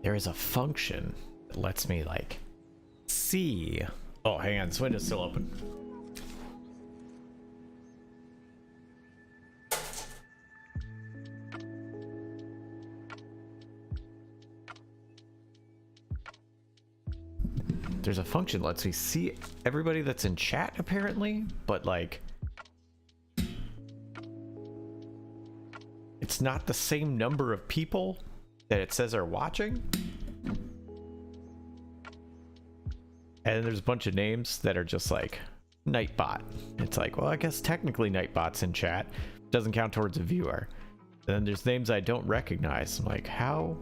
there is a function that lets me like see. Oh, hang on, this window's still open. There's a function that lets me see everybody that's in chat apparently, but like it's not the same number of people that it says are watching. And there's a bunch of names that are just like Nightbot. It's like, well, I guess technically Nightbot's in chat. Doesn't count towards a viewer. And then there's names I don't recognize. I'm like, how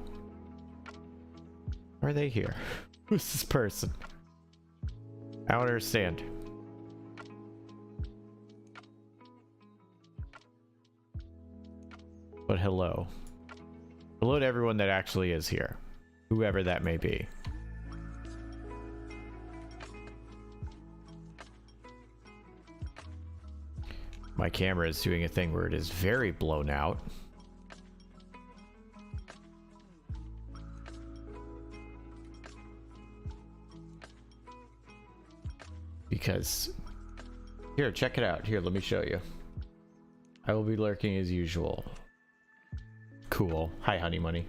are they here? Who's this person? I don't understand. But hello. Hello to everyone that actually is here. Whoever that may be. My camera is doing a thing where it is very blown out. Because here, check it out. Here, let me show you. I will be lurking as usual. Cool. Hi, honey money.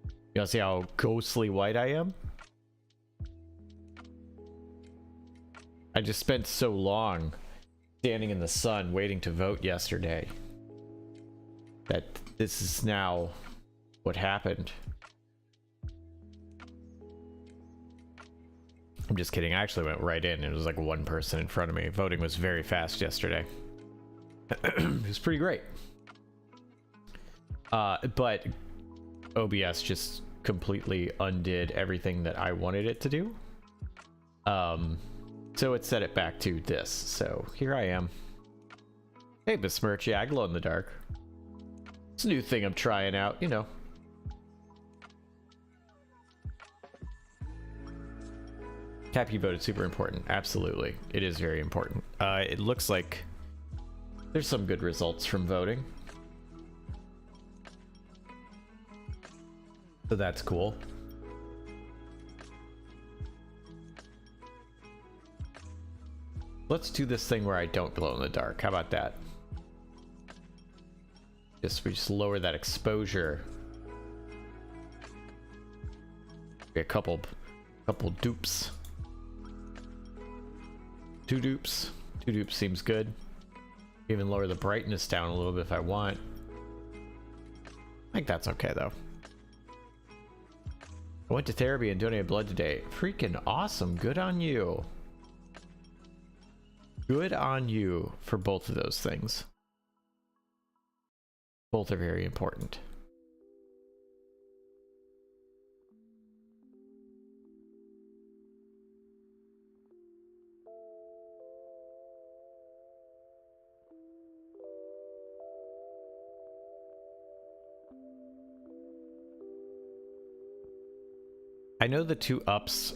You wanna see how ghostly white I am? I just spent so long standing in the sun waiting to vote yesterday that this is now what happened. I'm just kidding. I actually went right in. It was like one person in front of me. Voting was very fast yesterday. It was pretty great. But OBS just completely undid everything that I wanted it to do. So it set it back to this. So here I am. Hey, besmirch. Yeah, I glow in the dark. It's a new thing I'm trying out, you know. Happy you voted, super important. Absolutely. It is very important. It looks like there's some good results from voting. So that's cool. Let's do this thing where I don't glow in the dark. How about that? We just lower that exposure. A couple dupes. Two dupes seems good. Even lower the brightness down a little bit if I want. I think that's okay though. I went to therapy and donated blood today. Freaking awesome. Good on you. Good on you for both of those things. Both are very important. I know the two ups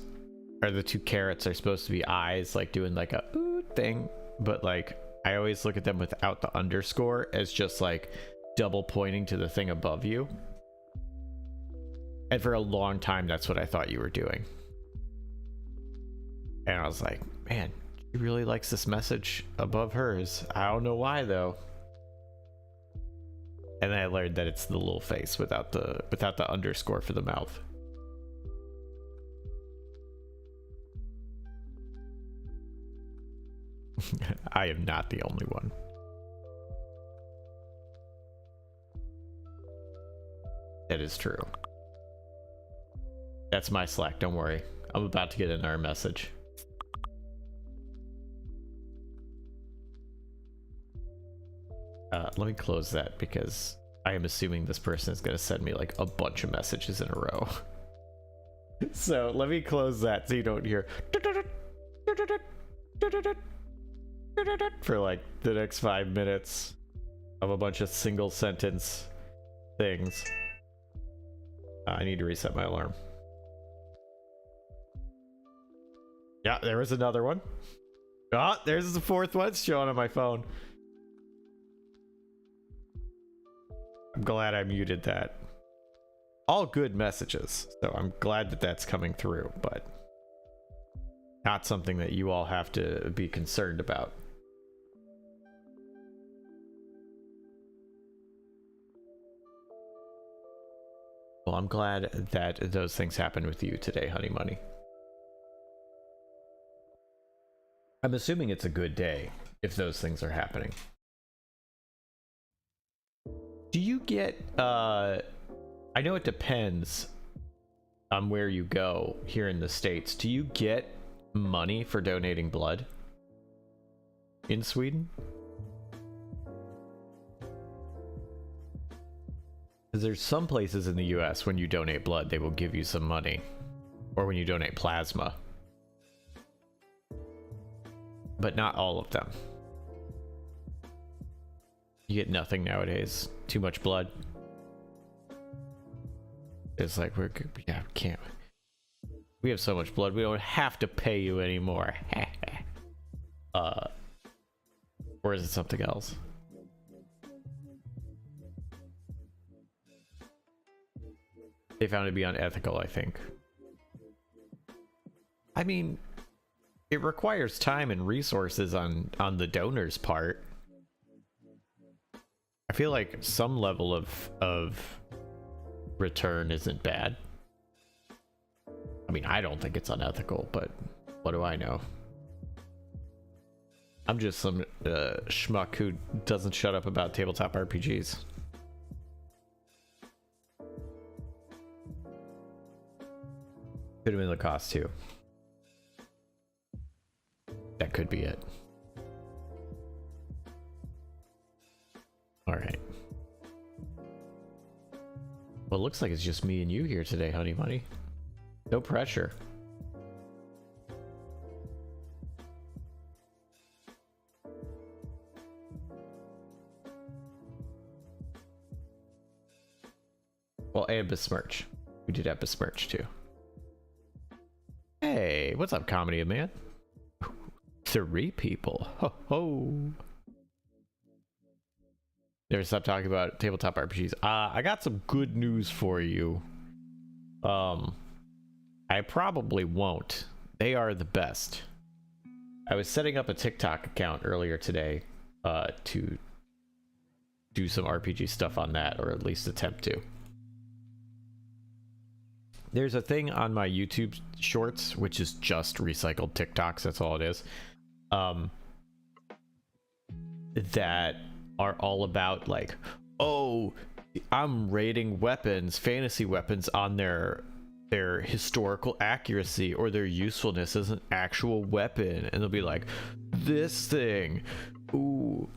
or the two carrots are supposed to be eyes, like doing like a ooh thing, but like I always look at them without the underscore as just like double pointing to the thing above you. And for a long time, that's what I thought you were doing. And I was like, man, she really likes this message above hers. I don't know why though. And then I learned that it's the little face without the underscore for the mouth. I am not the only one. That is true. That's my Slack, don't worry. I'm about to get another message. Let me close that because I am assuming this person is going to send me like a bunch of messages in a row. So let me close that so you don't hear for like the next 5 minutes of a bunch of single sentence things. I need to reset my alarm. Yeah, there was another one. Ah, there's the fourth one showing on my phone. I'm glad I muted that. all good messages. So I'm glad that that's coming through, but not something that you all have to be concerned about. Well, I'm glad that those things happened with you today, Honey Money. I'm assuming it's a good day if those things are happening. Do you get, I know it depends on where you go here in the States. Do you get money for donating blood in Sweden? Because there's some places in the US when you donate blood, they will give you some money. Or when you donate plasma. But not all of them. You get nothing nowadays. Too much blood. It's like yeah, can't. We have so much blood, we don't have to pay you anymore. Or is it something else? They found it to be unethical, I think. I mean, it requires time and resources on the donor's part. I feel like some level of return isn't bad. I mean, I don't think it's unethical, but what do I know? I'm just some schmuck who doesn't shut up about tabletop RPGs. Could have been the cost too. That could be it. All right. Well, it looks like it's just me and you here today, Honey Money. No pressure. Well, and besmirch. We did have besmirch too. Hey, what's up, Comedy Man? 3 people. Ho ho. Never stop talking about tabletop RPGs. I got some good news for you. I probably won't. They are the best. I was setting up a TikTok account earlier today to do some RPG stuff on that, or at least attempt to. There's a thing on my YouTube shorts, which is just recycled TikToks. That's all it is. That are all about like, oh, I'm rating weapons, fantasy weapons on their historical accuracy or their usefulness as an actual weapon, and they'll be like, this thing, ooh,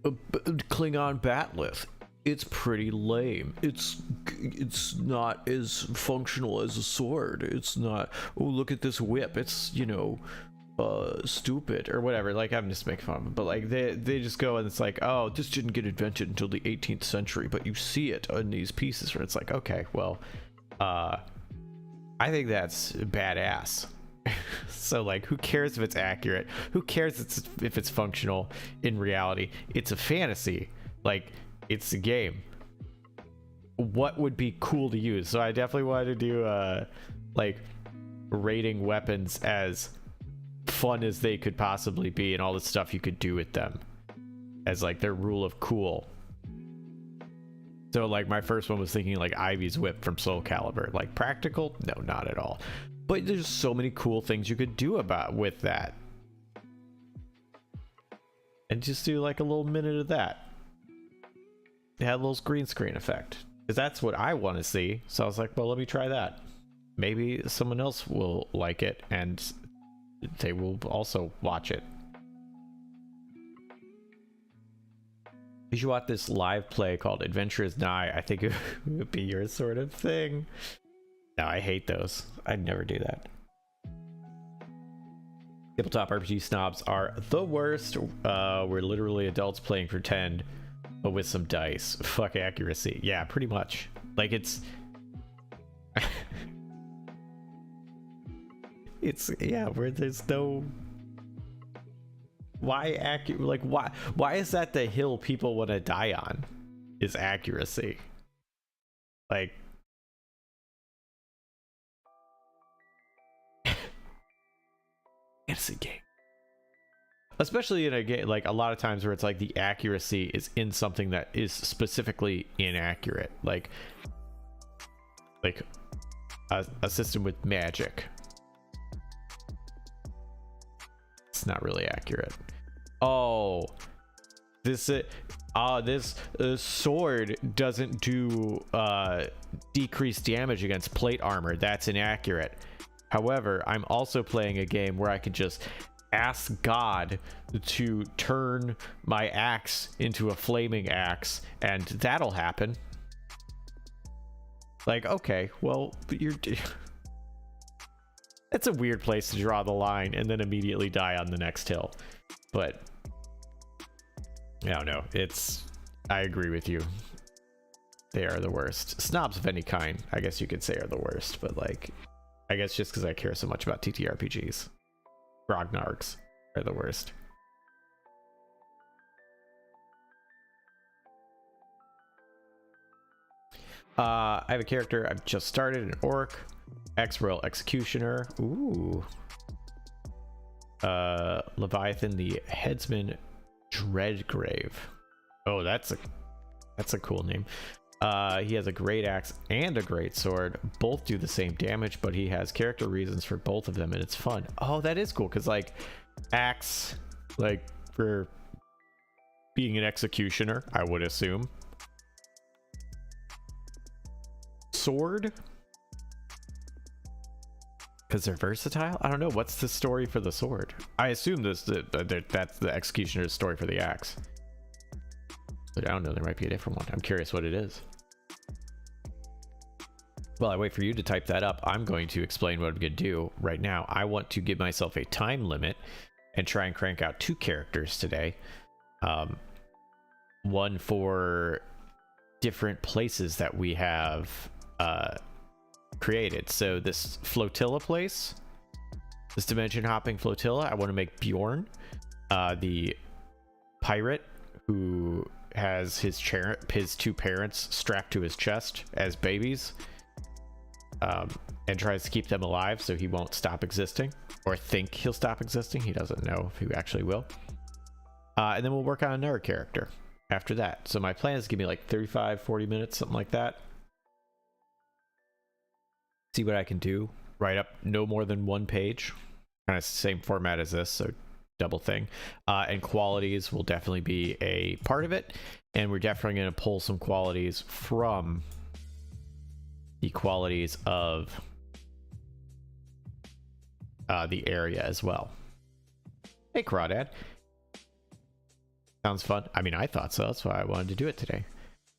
Klingon Batleth, it's pretty lame. It's not as functional as a sword. It's not. Oh, look at this whip. It's, you know, stupid or whatever. Like, I'm just making fun of them, but like they just go and it's like, oh, this didn't get invented until the 18th century, but you see it in these pieces where it's like, okay, well, I think that's badass. So like, who cares if it's accurate? Who cares if it's functional? In reality, it's a fantasy. Like, it's a game. What would be cool to use? So I definitely wanted to do like rating weapons as fun as they could possibly be, and all the stuff you could do with them as like their rule of cool. So like my first one was thinking like Ivy's whip from Soul Calibur. Like, practical? No, not at all. But there's so many cool things you could do with that. And just do like a little minute of that. It had a little green screen effect, because that's what I want to see. So I was like, well, let me try that. Maybe someone else will like it and they will also watch it. You should watch this live play called Adventure is Nigh. I think it would be your sort of thing. No, I hate those. I'd never do that. Tabletop RPG snobs are the worst. We're literally adults playing pretend, but with some dice. Fuck accuracy. Yeah, pretty much. Like, it's it's, yeah, where there's no, why accurate? Like, why is that the hill people want to die on? Is accuracy. Like, fantasy game. Especially in a game, like a lot of times where it's like the accuracy is in something that is specifically inaccurate. Like a system with magic. It's not really accurate. Oh, this sword doesn't do decreased damage against plate armor. That's inaccurate. However, I'm also playing a game where I can just ask God to turn my axe into a flaming axe, and that'll happen. Like, okay, well, you're it's a weird place to draw the line and then immediately die on the next hill. But I don't know, I agree with you, they are the worst. Snobs of any kind, I guess you could say, are the worst, but like, I guess just because I care so much about TTRPGs, grognards are the worst. I have a character I've just started, an orc, ex-royal executioner. Ooh. Leviathan the headsman Dreadgrave. Oh, that's a cool name. He has a great axe and a great sword. Both do the same damage, but he has character reasons for both of them, and it's fun. Oh, that is cool, because like axe, like for being an executioner, I would assume. Sword, because they're versatile. I don't know, what's the story for the sword? I assume that's the executioner's story for the axe, but I don't know, there might be a different one. I'm curious what it is. While I wait for you to type that up, I'm going to explain what I'm going to do right now. I want to give myself a time limit and try and crank out 2 characters today. One for different places that we have created. So this flotilla place, this dimension hopping flotilla, I want to make Bjorn, the pirate who has his 2 parents strapped to his chest as babies, and tries to keep them alive so he won't stop existing, or think he'll stop existing. He doesn't know if he actually will. And then we'll work on another character after that. So my plan is to give me like 35-40 minutes, something like that. See what I can do. Write up no more than 1 page, kind of same format as this, so double thing. And qualities will definitely be a part of it, and we're definitely going to pull some qualities from the qualities of the area as well. Hey, Crawdad. Sounds fun. I mean, I thought so. That's why I wanted to do it today.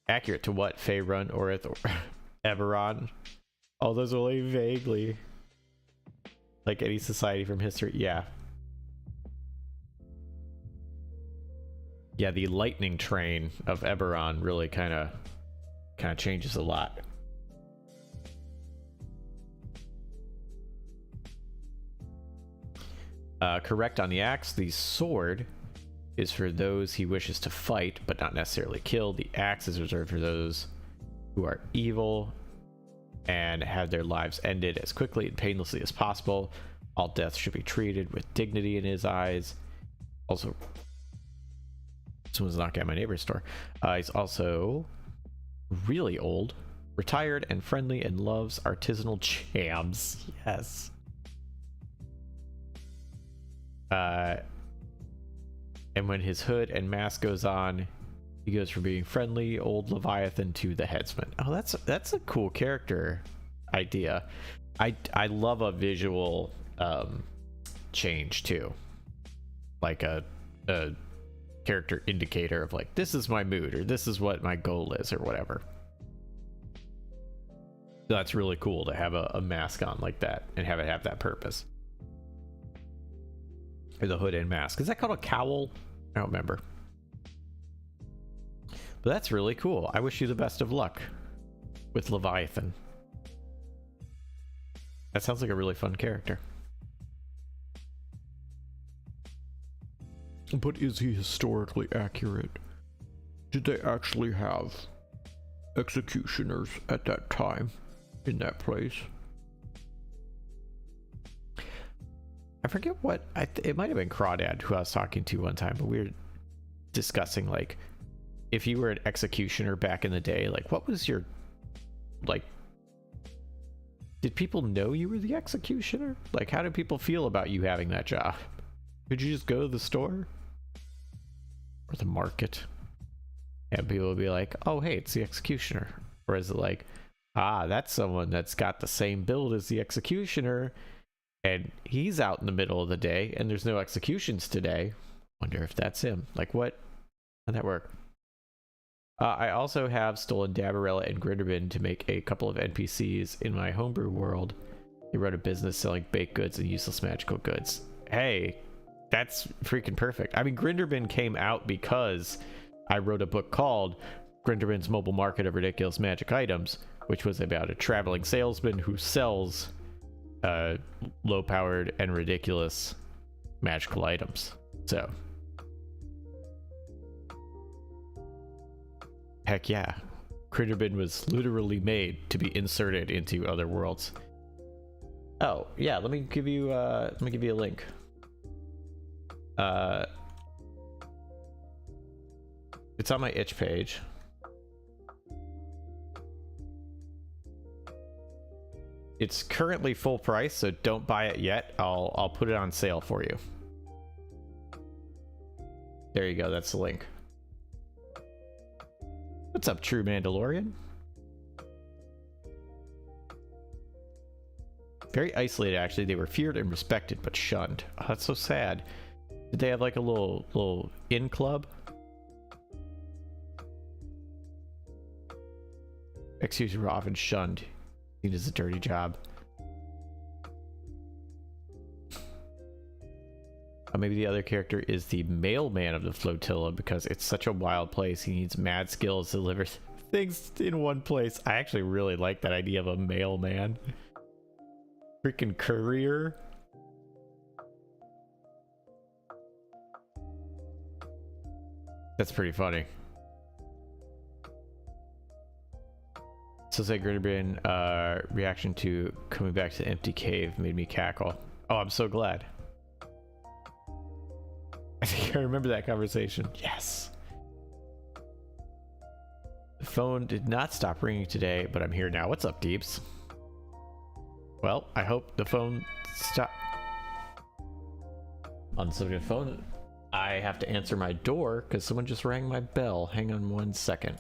Accurate to what? Faerun, Orith, or Eberron? Oh, those are only vaguely. Like any society from history. Yeah. Yeah, the lightning train of Eberron really kind of changes a lot. Correct on the axe. The sword is for those he wishes to fight, but not necessarily kill. The axe is reserved for those who are evil and have their lives ended as quickly and painlessly as possible. All deaths should be treated with dignity in his eyes. Also, someone's knocking at my neighbor's door. He's also really old, retired and friendly, and loves artisanal jams. Yes. And when his hood and mask goes on, he goes from being friendly old Leviathan to the headsman. Oh, that's a cool character idea. I love a visual change too, like a character indicator of like, this is my mood, or this is what my goal is, or whatever. So that's really cool to have a mask on like that and have it have that purpose. Or the hood and mask. Is that called a cowl? I don't remember. But that's really cool. I wish you the best of luck with Leviathan. That sounds like a really fun character. But is he historically accurate? Did they actually have executioners at that time in that place? I forget what it might have been Crawdad who I was talking to one time, but we were discussing like if you were an executioner back in the day, like what was your like, did people know you were the executioner? Like how did people feel about you having that job? Could you just go to the store or the market and people would be like, oh hey, it's the executioner? Or is it like, ah, that's someone that's got the same build as the executioner and he's out in the middle of the day and there's no executions today? Wonder if that's him. Like what? How'd that work? I also have stolen Dabarella and Grinderbin to make a couple of NPCs in my homebrew world. They run a business selling baked goods and useless magical goods. Hey, that's freaking perfect. I mean, Grinderbin came out because I wrote a book called Grinderbin's Mobile Market of Ridiculous Magic Items, which was about a traveling salesman who sells low-powered and ridiculous magical items. So, heck yeah, Grinderbin was literally made to be inserted into other worlds. Oh yeah, let me give you a link. It's on my itch page. It's currently full price, so don't buy it yet. I'll put it on sale for you. There you go, that's the link. What's up, true Mandalorian? Very isolated, actually. They were feared and respected, but shunned. Oh, that's so sad. Did they have like a little inn club? Executions were often shunned. Seen as a dirty job. Maybe the other character is the mailman of the flotilla because it's such a wild place. He needs mad skills to deliver things in one place. I actually really like that idea of a mailman. Freaking courier. That's pretty funny. So say Grinderbin reaction to coming back to the empty cave made me cackle. Oh, I'm so glad. I think I remember that conversation. Yes. The phone did not stop ringing today, but I'm here now. What's up, Deeps? Well, I hope the phone stop. On the subject of phone, I have to answer my door because someone just rang my bell. Hang on 1 second.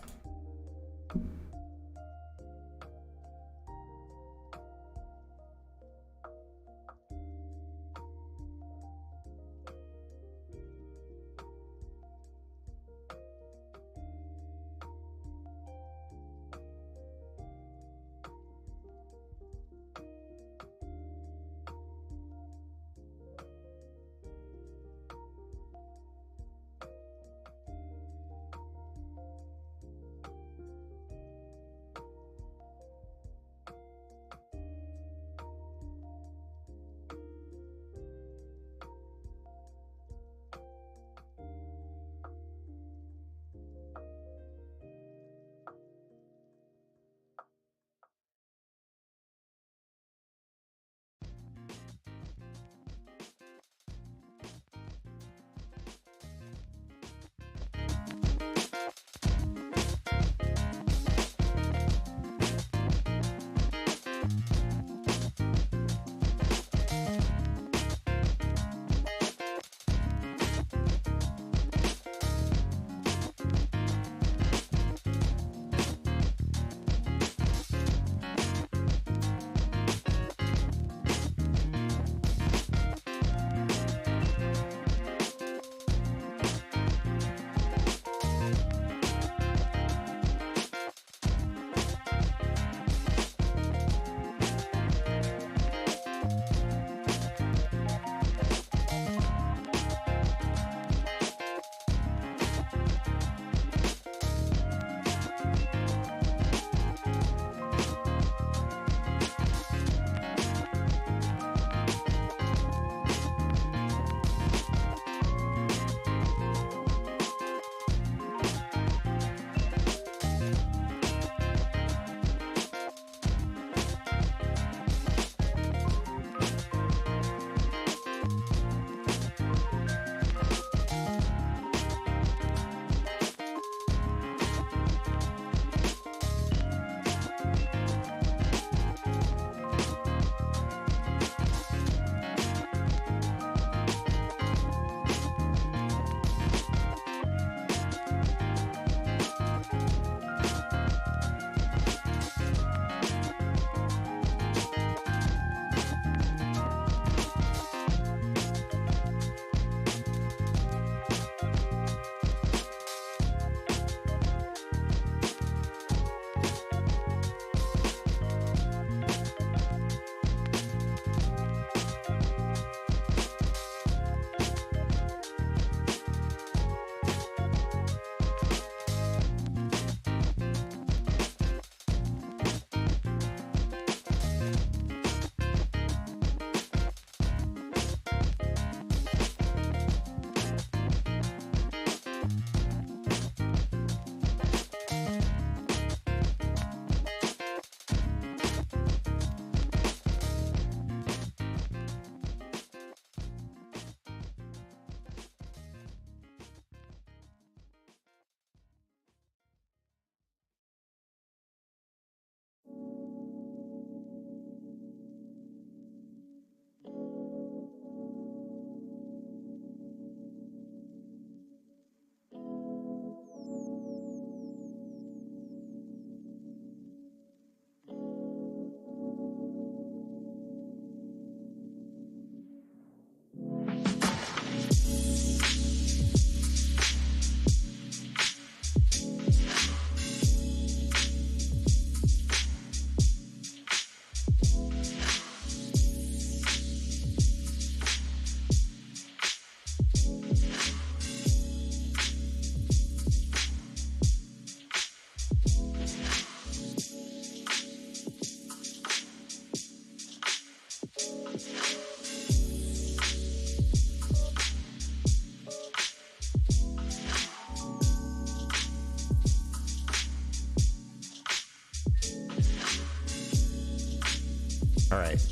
All right.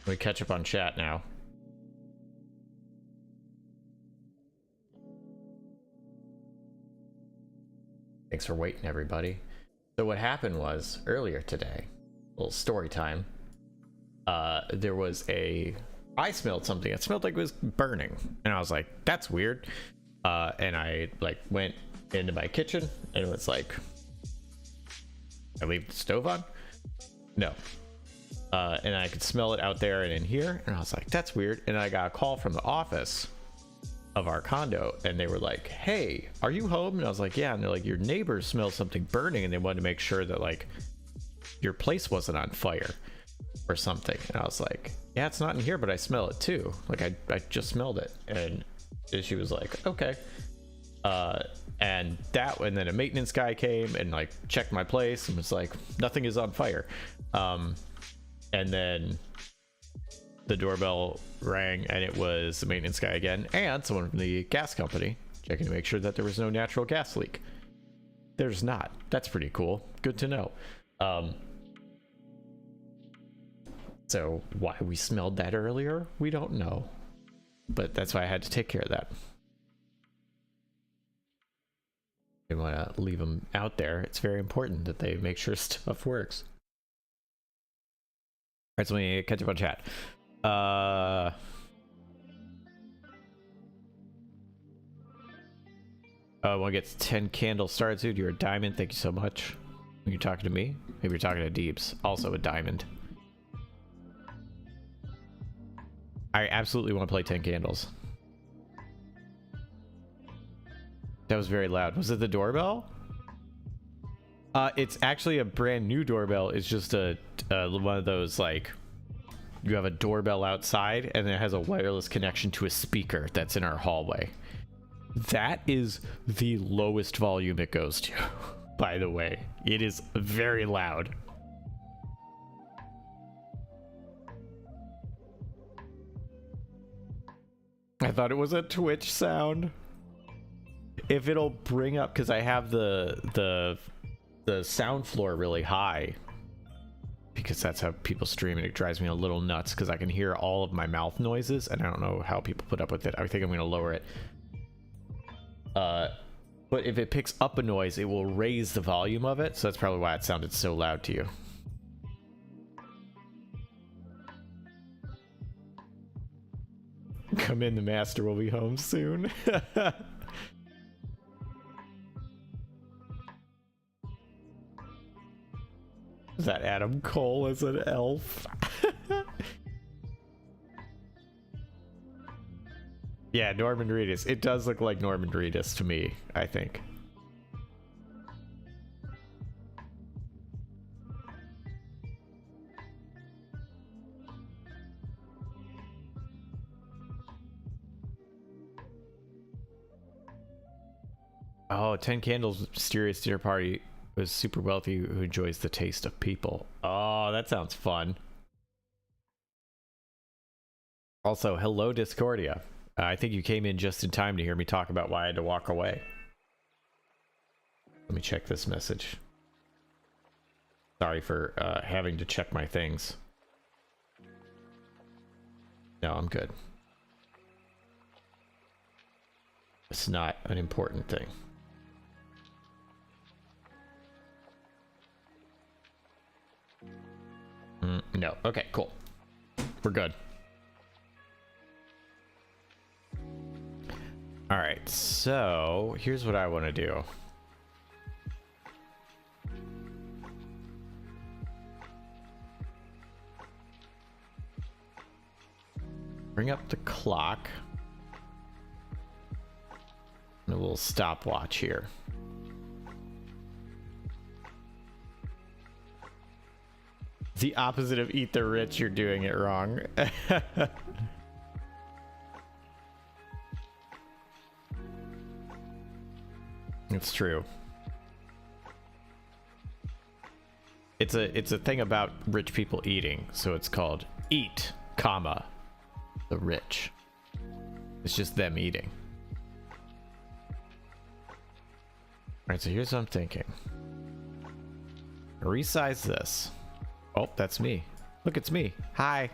We catch up on chat now. Thanks for waiting, everybody. So what happened was earlier today, a little story time. There was I smelled something. It smelled like it was burning, and I was like, "That's weird." And I like went into my kitchen, and it was like, I leave the stove on? No. And I could smell it out there and in here, and I was like, "That's weird." And I got a call from the office of our condo, and they were like, "Hey, are you home?" And I was like, "Yeah." And they're like, "Your neighbors smell something burning," and they wanted to make sure that like your place wasn't on fire or something. And I was like, "Yeah, it's not in here, but I smell it too. Like I just smelled it." And she was like, "Okay." And then a maintenance guy came and like checked my place and was like, "Nothing is on fire." And then the doorbell rang, and it was the maintenance guy again, and someone from the gas company checking to make sure that there was no natural gas leak. There's not. That's pretty cool. Good to know. So why we smelled that earlier, we don't know. But that's why I had to take care of that. I didn't want to leave them out there. It's very important that they make sure stuff works. All right, so let me catch up on chat. One gets 10 candles started, dude. You're a diamond. Thank you so much. Are you talking to me? Maybe you're talking to Deeps. Also a diamond. I absolutely want to play 10 candles. That was very loud. Was it the doorbell? It's actually a brand new doorbell. It's just one of those, like, you have a doorbell outside and it has a wireless connection to a speaker that's in our hallway. That is the lowest volume it goes to, by the way. It is very loud. I thought it was a Twitch sound. If it'll bring up, because I have the sound floor really high, because that's how people stream, and it drives me a little nuts because I can hear all of my mouth noises, and I don't know how people put up with it. I think I'm going to lower it. But if it picks up a noise, it will raise the volume of it, so that's probably why it sounded so loud to you. Come in, the master will be home soon. Is that Adam Cole as an elf? Yeah, Norman Reedus. It does look like Norman Reedus to me, I think. Oh, 10 Candles Mysterious Dinner Party was super wealthy who enjoys the taste of people. Oh, that sounds fun. Also, hello Discordia. I think you came in just in time to hear me talk about why I had to walk away. Let me check this message. Sorry for having to check my things. No, I'm good. It's not an important thing. No. Okay, cool. We're good. All right, so here's what I want to do. Bring up the clock. And a little stopwatch here. The opposite of eat the rich, you're doing it wrong. It's true. It's a thing about rich people eating, so it's called eat, comma, the rich. It's just them eating. Alright, so here's what I'm thinking. Resize this. Oh, that's me. Look, it's me. Hi.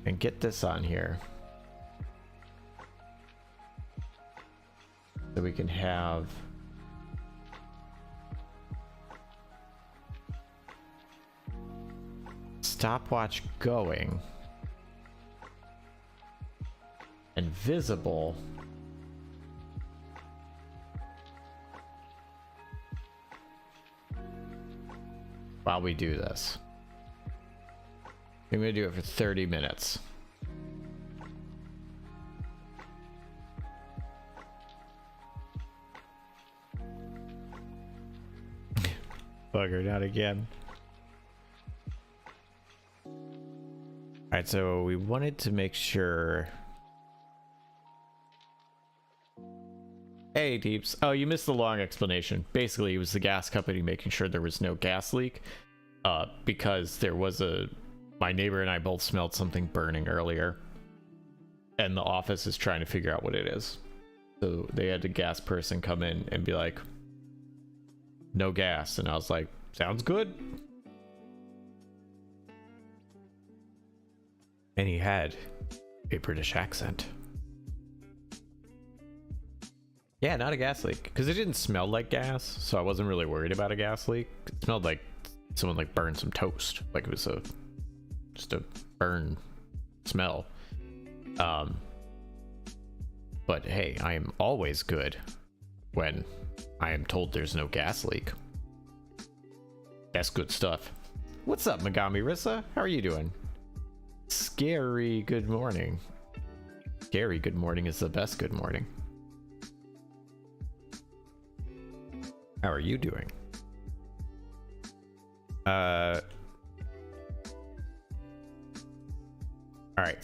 And get this on here. So we can have stopwatch going and visible while we do this. I'm gonna do it for 30 minutes. Bugger, not again. Alright, so we wanted to make sure. Hey, Deeps. Oh, you missed the long explanation. Basically, it was the gas company making sure there was no gas leak. Because there was my neighbor and I both smelled something burning earlier. And the office is trying to figure out what it is. So they had a gas person come in and be like, no gas. And I was like, sounds good. And he had a British accent. Yeah, not a gas leak. Because it didn't smell like gas, so I wasn't really worried about a gas leak. It smelled like someone like burned some toast. Like it was just a burn smell. But hey, I am always good when I am told there's no gas leak. That's good stuff. What's up, Megami Rissa? How are you doing? Scary good morning. Scary good morning is the best good morning. How are you doing? Alright,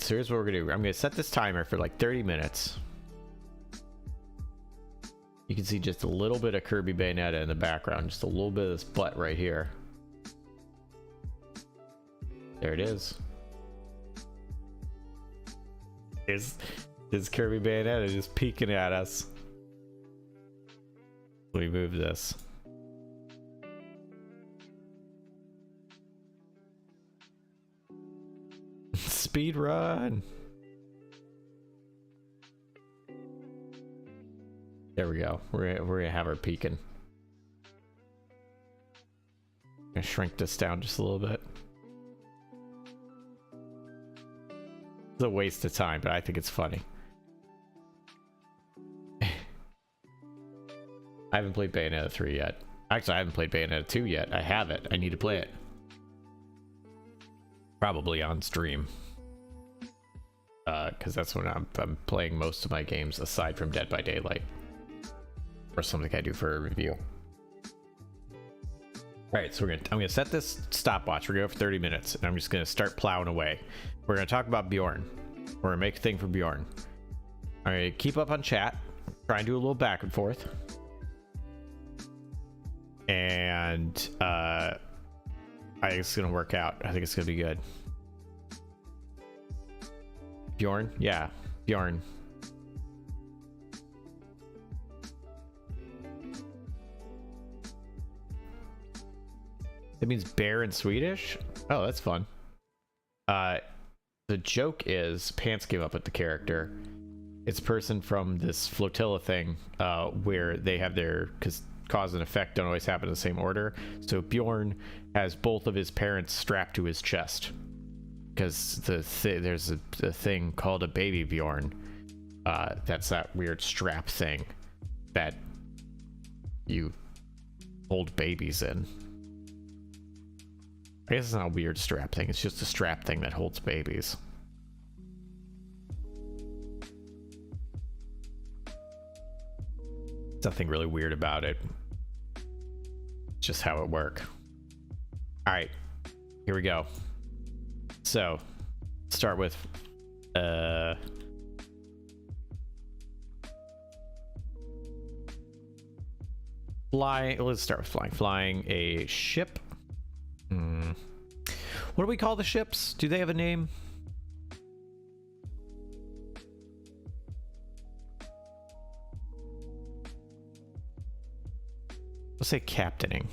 so here's what we're gonna do. I'm gonna set this timer for like 30 minutes. You can see just a little bit of Kirby Bayonetta in the background, just a little bit of this butt right here. There it is. Is Kirby Bayonetta just peeking at us? Let me move this. Speed run. There we go. We're gonna have her peeking. I'm gonna shrink this down just a little bit. It's a waste of time, but I think it's funny. I haven't played Bayonetta 3 yet. Actually, I haven't played Bayonetta 2 yet. I have it. I need to play it. Probably on stream. Because that's when I'm playing most of my games aside from Dead by Daylight. Or something I do for a review. Alright, so I'm gonna set this stopwatch. We're gonna go for 30 minutes, and I'm just gonna start plowing away. We're gonna talk about Bjorn. We're gonna make a thing for Bjorn. Alright, keep up on chat. Try and do a little back and forth. And I think it's gonna work out. I think it's gonna be good. Bjorn? Yeah, Bjorn. It means bear in Swedish? Oh, that's fun. The joke is Pants came up with the character. It's a person from this flotilla thing where they have their, because cause and effect don't always happen in the same order. So Bjorn has both of his parents strapped to his chest. Because there's a thing called a baby Bjorn. That's that weird strap thing that you hold babies in. I guess it's not a weird strap thing, it's just a strap thing that holds babies. Nothing really weird about it. It's just how it works. Alright, here we go. So, start with flying. Let's start with flying. Flying a ship. What do we call the ships? Do they have a name? Let's say captaining.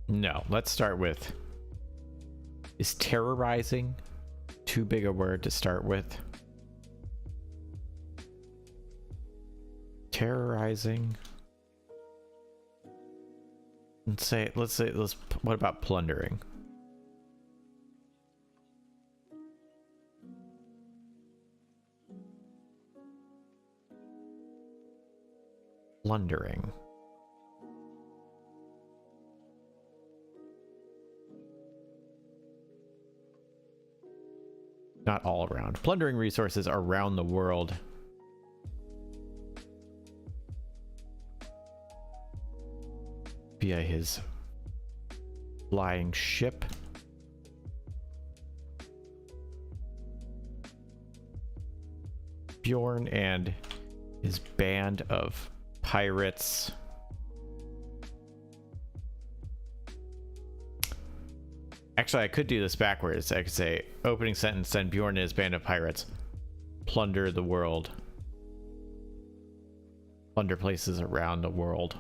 No, let's start with, is terrorizing too big a word to start with? Terrorizing. What about plundering? Plundering. Not all around. Plundering resources around the world. Via his flying ship. Bjorn and his band of pirates. Actually, I could do this backwards. I could say, opening sentence, then Bjorn and his band of pirates plunder the world. Plunder places around the world.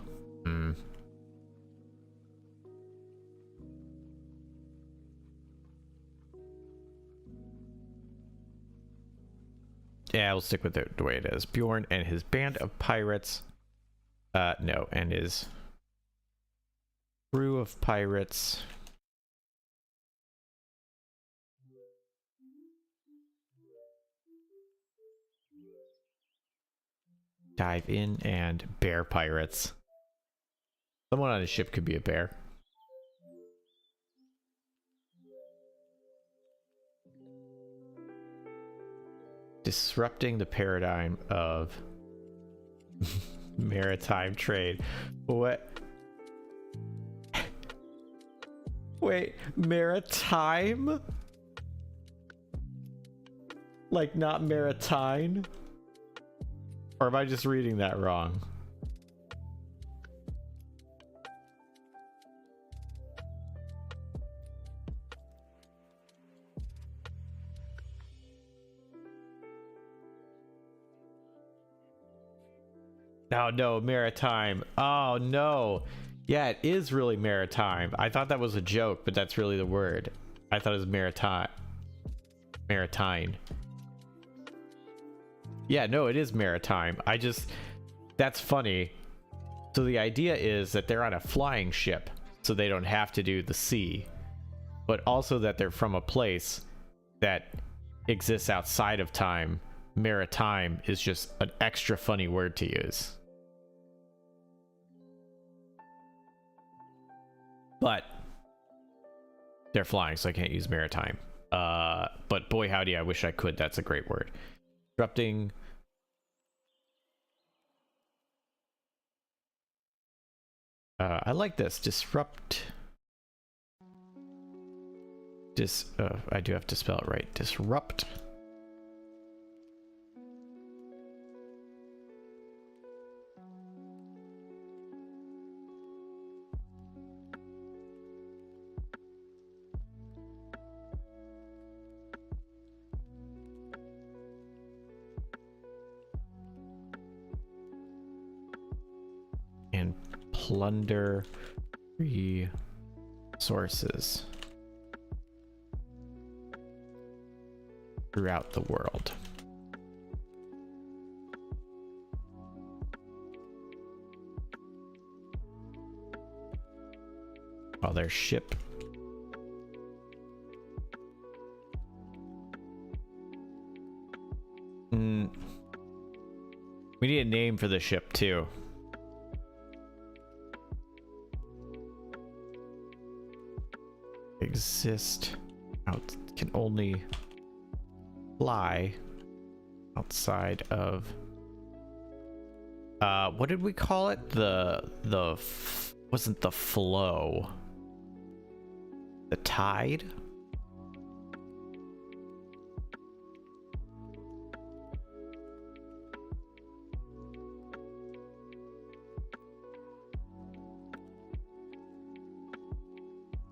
Yeah, we'll stick with it the way it is. Bjorn and his band of pirates. No, and his crew of pirates. Dive in and bear pirates. Someone on a ship could be a bear. Disrupting the paradigm of maritime trade. What? Wait, maritime? Like not maritime? Or am I just reading that wrong? Oh no, maritime. Oh no. Yeah, it is really maritime. I thought that was a joke, but that's really the word. I thought it was maritime. Maritime. Yeah, no, it is maritime. That's funny. So the idea is that they're on a flying ship, so they don't have to do the sea, but also that they're from a place that exists outside of time. Maritime is just an extra funny word to use. But they're flying, so I can't use maritime. But boy howdy, I wish I could. That's a great word. Disrupting. I like this. Disrupt. I do have to spell it right. Disrupt. And plunder resources throughout the world. While their ship we need a name for the ship too. Exist out, can only fly outside of what did we call it? Wasn't the flow, the tide?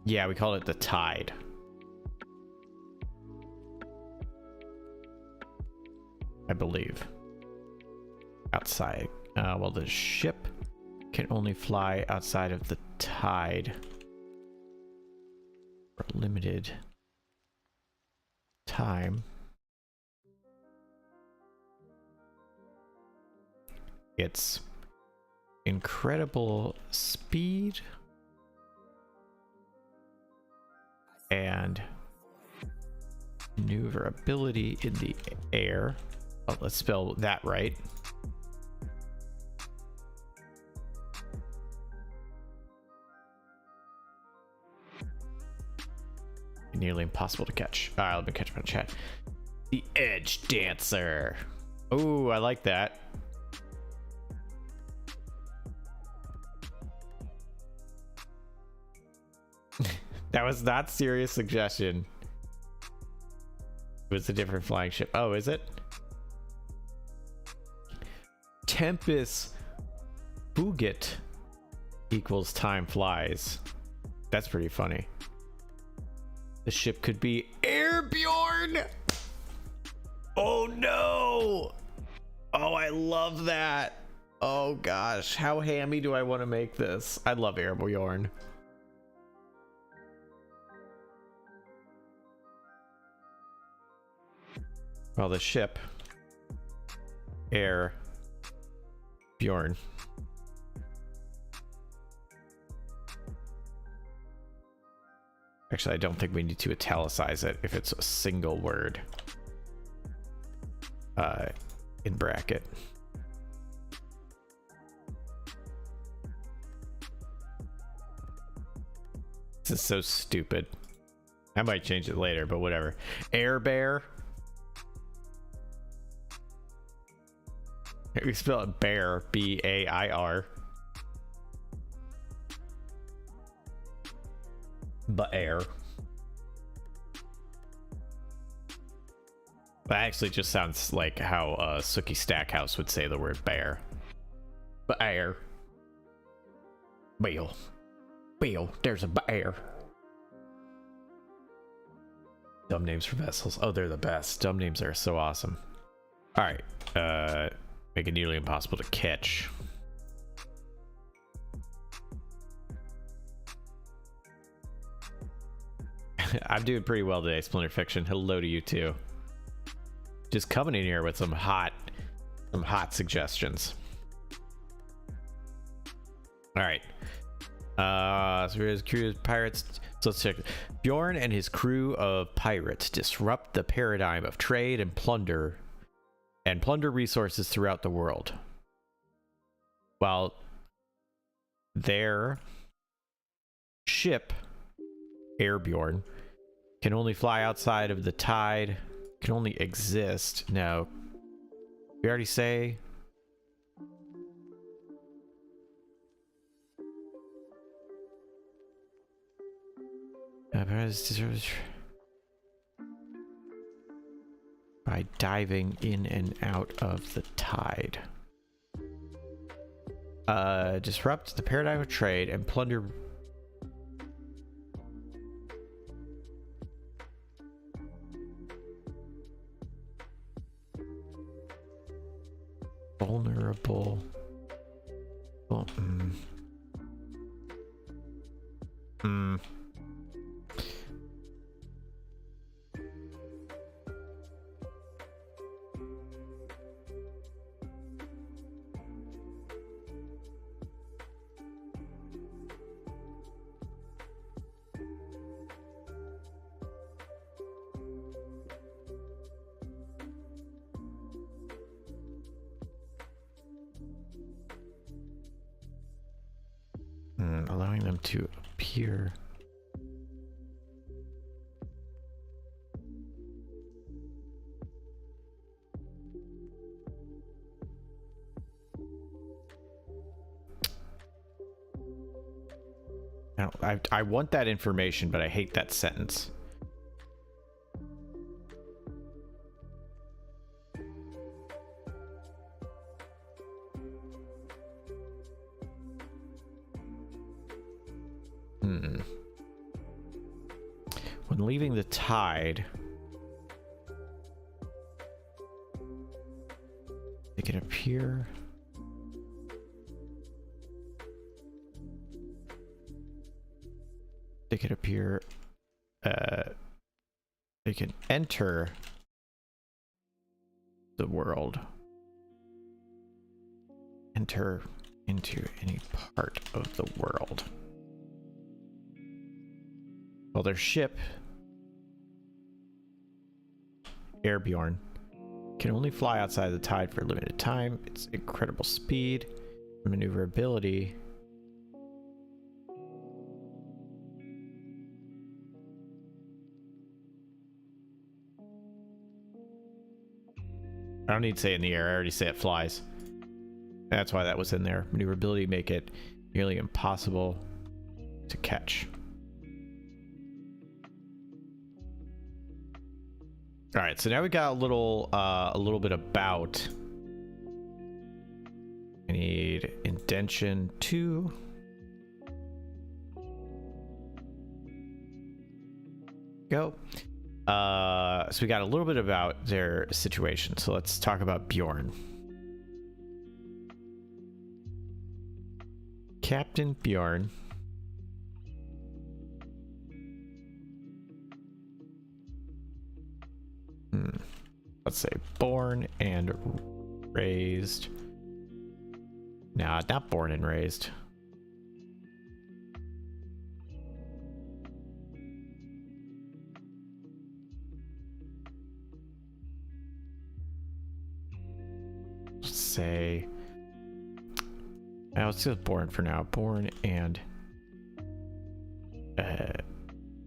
Yeah, we call it the tide. I believe. Outside. Well, the ship can only fly outside of the tide. for a limited time. It's incredible speed and maneuverability in the air. Oh, let's spell that right. Nearly impossible to catch. All right, let me catch him on chat. The Edge Dancer. Oh, I like that. That was not serious suggestion. It was a different flying ship. Oh, is it? Tempest Fugit equals time flies. That's pretty funny. The ship could be Airbjorn. Oh no. Oh, I love that. Oh gosh, how hammy do I want to make this? I love Airbjorn. Well, the ship Air Bjorn. Actually, I don't think we need to italicize it if it's a single word in bracket. This is so stupid. I might change it later, but whatever. Air Bear. We spell it bear, B-A-I-R. But air. That actually just sounds like how Sookie Stackhouse would say the word bear. But air. Bill. Bill, there's a bear. Dumb names for vessels. Oh, they're the best. Dumb names are so awesome. All right. Make it nearly impossible to catch. I'm doing pretty well today, Splinter Fiction. Hello to you too. Just coming in here with some hot suggestions. All right. So here's crew of pirates. So let's check. Bjorn and his crew of pirates disrupt the paradigm of trade and plunder resources throughout the world. While their ship, Airbjorn, can only fly outside of the tide, can only exist. No, we already say. By diving in and out of the tide. Disrupt the paradigm of trade and plunder. Vulnerable. Well, allowing them to appear. Now, I want that information, but I hate that sentence. When leaving the tide, they can appear. They could appear they can enter the world. Enter into any part of the world. Well, their ship, Airbjorn, can only fly outside the tide for a limited time. Its incredible speed, maneuverability. I don't need to say in the air, I already say it flies. That's why that was in there. Maneuverability make it nearly impossible to catch. All right, so now we got a little bit about. I need indention 2. Go. So we got a little bit about their situation. So let's talk about Bjorn. Captain Bjorn. Let's say born and raised. Nah, not born and raised. Let's say, let's just born for now. Born and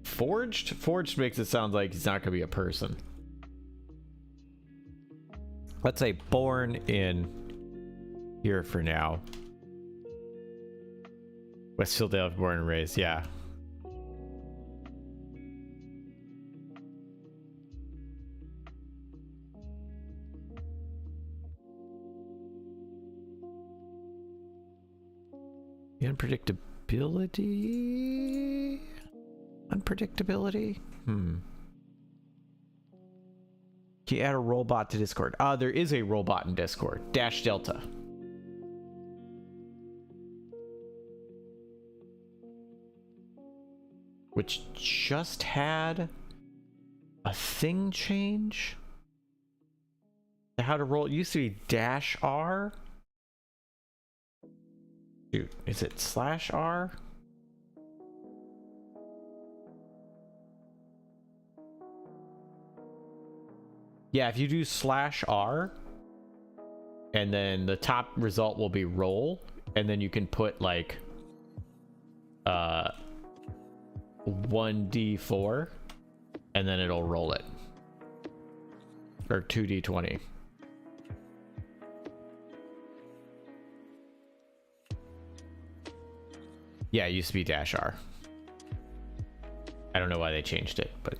forged. Forged makes it sound like he's not gonna be a person. Let's say born in here for now. West Philadelphia, born and raised, yeah. The unpredictability? Unpredictability? Can you add a robot to Discord? There is a robot in Discord. Dash Delta. Which just had a thing change. How to roll. It used to be Dash R. Dude, is it /R? Yeah, if you do /R, and then the top result will be roll, and then you can put like 1d4, and then it'll roll it. Or 2d20. Yeah, it used to be -R. I don't know why they changed it, but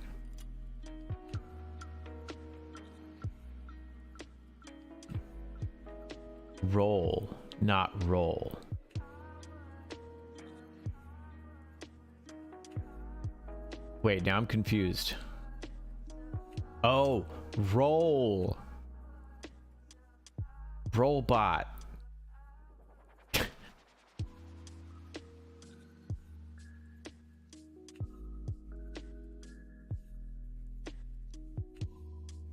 roll, not roll. Wait, now I'm confused. Oh, roll. Robot.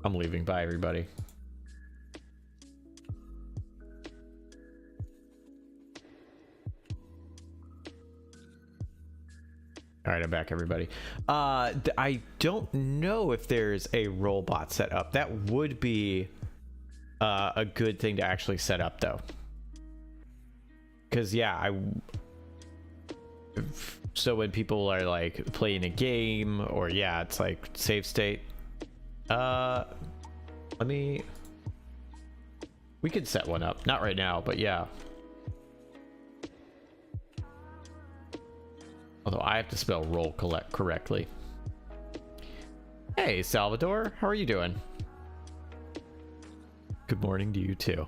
I'm leaving. Bye, everybody. All right, I'm back, everybody. I don't know if there's a robot set up. That would be a good thing to actually set up, though. Because, yeah, so when people are, like, playing a game, or, yeah, it's like save state. We could set one up. Not right now, but yeah. Although I have to spell roll correctly. Hey, Salvador, how are you doing? Good morning to you too.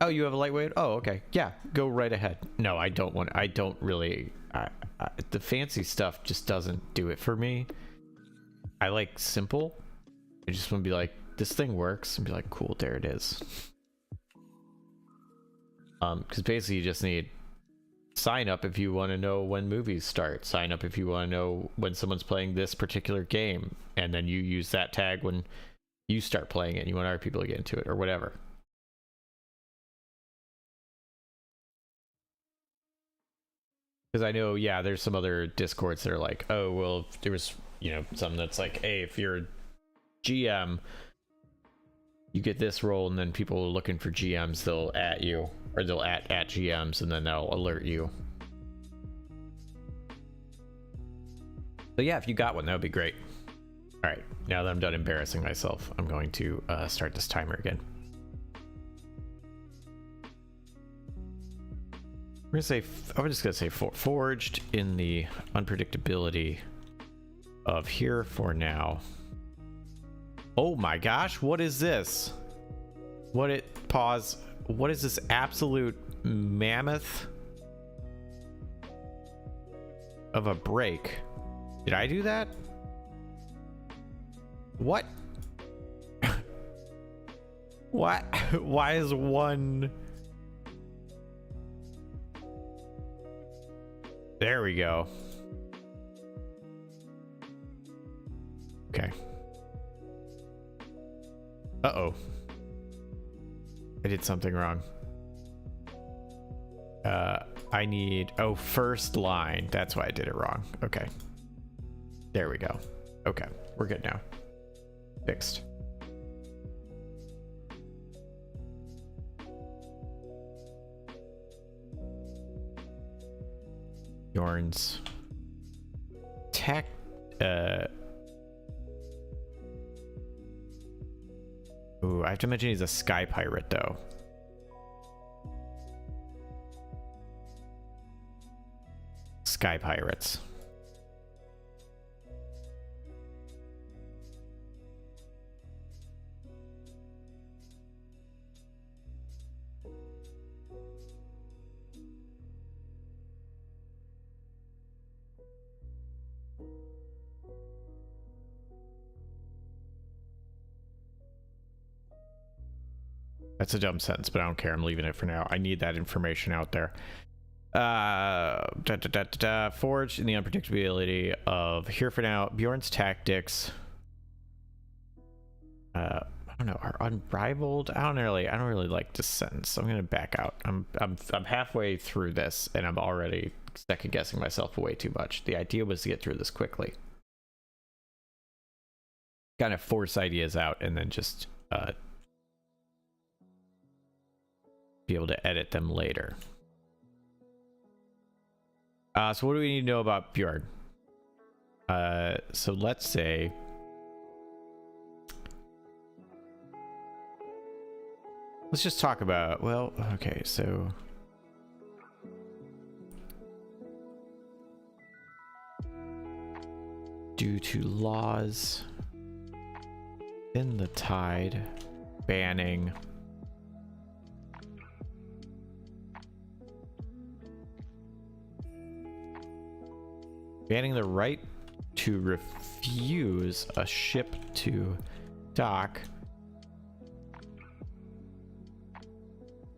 Oh, you have a lightweight? Oh, okay. Yeah, go right ahead. No, I don't want. I don't really. The fancy stuff just doesn't do it for me. I like simple. I just want to be like, this thing works, and be like, cool, there it is. Because basically you just need Sign up if you want to know when movies start. Sign up if you want to know when someone's playing this particular game, and then you use that tag when you start playing it and you want other people to get into it or whatever. Because I know, yeah, there's some other Discords that are like, oh, well, there was, you know, something that's like, hey, if you're GM, you get this role, and then people are looking for GMs, they'll at you, or they'll at GMs, and then they'll alert you. So yeah, if you got one, that would be great. All right, now that I'm done embarrassing myself, I'm going to start this timer again. I'm just gonna say forged in the unpredictability of here for now. Oh my gosh, what is this? Pause. What is this absolute mammoth of a break? Did I do that? What? What? Why is one... There we go. Okay. Uh-oh. I did something wrong. I need... Oh, first line. That's why I did it wrong. Okay. There we go. Okay. We're good now. Fixed. Bjorn's tech ooh, I have to mention he's a sky pirate though. Sky pirates. That's a dumb sentence, but I don't care. I'm leaving it for now. I need that information out there. Forged in the unpredictability of here for now. Bjorn's tactics. I don't know. Are unrivaled. I don't really like this sentence. So I'm gonna back out. I'm halfway through this, and I'm already second guessing myself way too much. The idea was to get through this quickly. Kind of force ideas out, and then just be able to edit them later. So what do we need to know about Bjorn? So let's say let's just talk about, well, okay, so due to laws in the tide banning the right to refuse a ship to dock,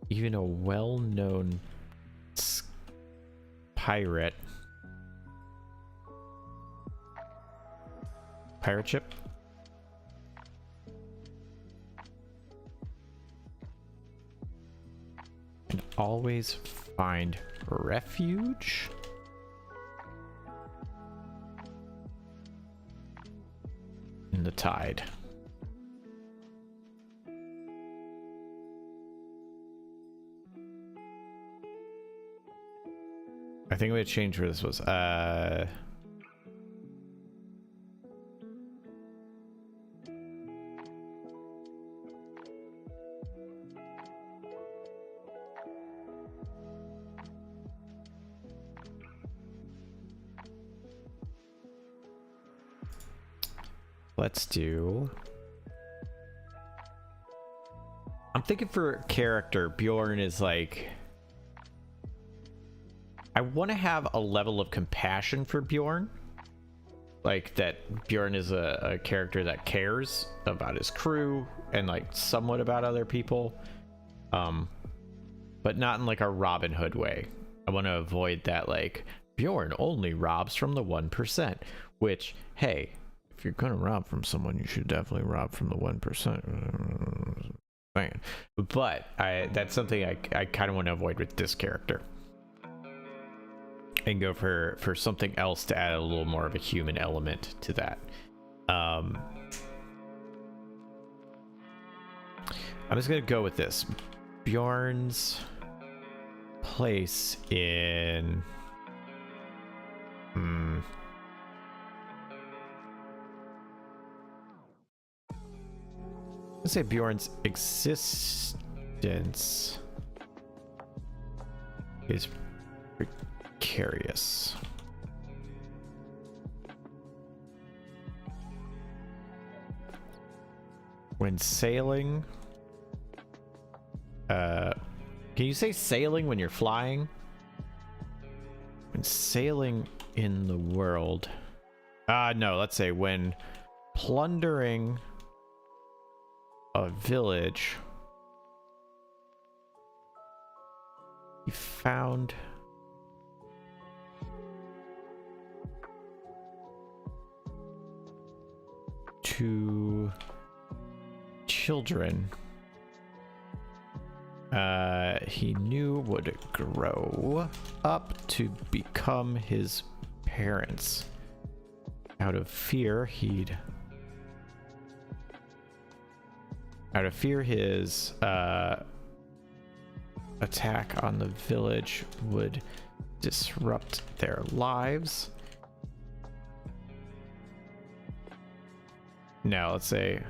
even a well-known pirate ship can always find refuge in the tide. I think we had changed where this was. Let's do... I'm thinking for character, Bjorn is like... I want to have a level of compassion for Bjorn. Like that Bjorn is a character that cares about his crew and like somewhat about other people. But not in like a Robin Hood way. I want to avoid that, like, Bjorn only robs from the 1%, which, hey, if you're gonna rob from someone, you should definitely rob from the 1%. But that's something I kind of want to avoid with this character, and go for something else to add a little more of a human element to that. I'm just gonna go with this. Bjorn's place in let's say Bjorn's existence is precarious. When sailing, can you say sailing when you're flying? When sailing in the world. No, let's say when plundering a village, he found two children he knew would grow up to become his parents. Out of fear, his attack on the village would disrupt their lives. Now, let's say,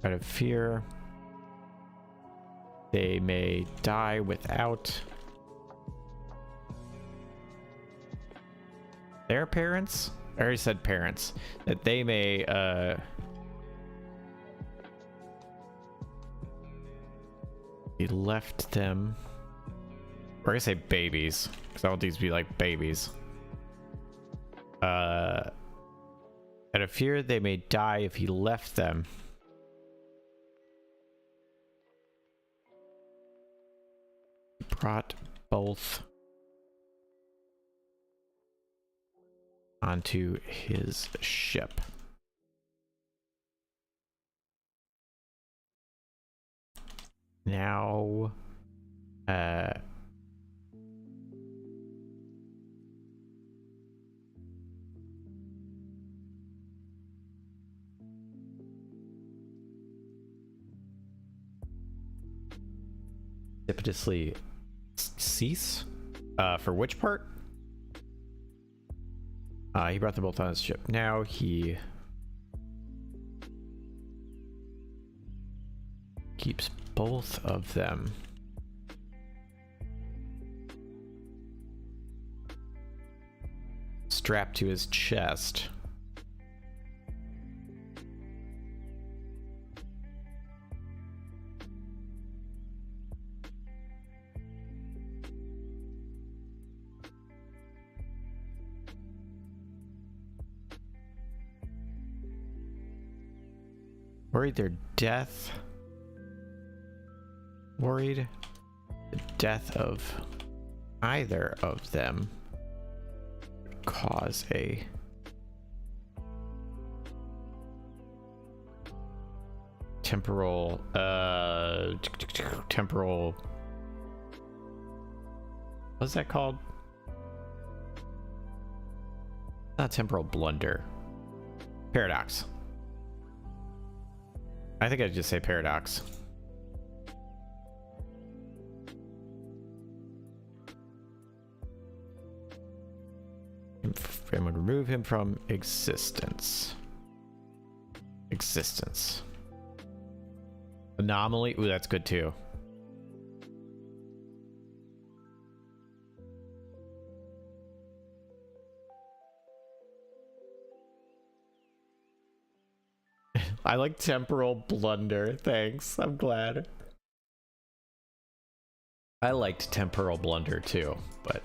out of fear, they may die without their parents. I already said parents. That they may he left them, or I say babies, because I want these to be like babies. Out of fear they may die if he left them. He brought both onto his ship. Now, precipitously cease? For which part? He brought them both on his ship. Now he keeps both of them strapped to his chest. Worried their death. Worried the death of either of them would cause a temporal what's that called? Not temporal blunder. Paradox. I think I'd just say paradox. And would remove him from existence. Anomaly. Ooh, that's good too. I like temporal blunder. Thanks. I'm glad. I liked temporal blunder too, but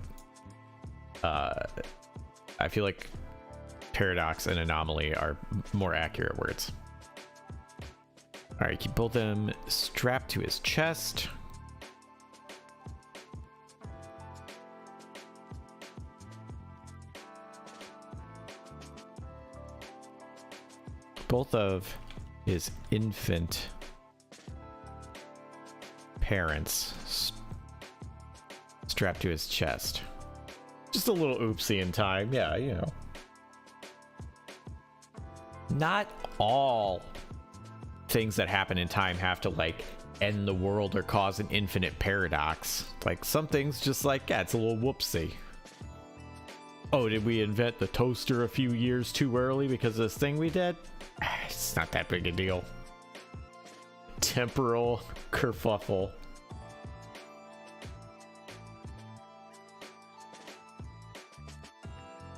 I feel like paradox and anomaly are more accurate words. All right, keep both of them strapped to his chest. both of his infant parents strapped to his chest. Just a little oopsie in time. Yeah, you know. Not all things that happen in time have to, like, end the world or cause an infinite paradox. Like, some things just like, yeah, it's a little whoopsie. Oh, did we invent the toaster a few years too early because of this thing we did? It's not that big a deal. Temporal kerfuffle.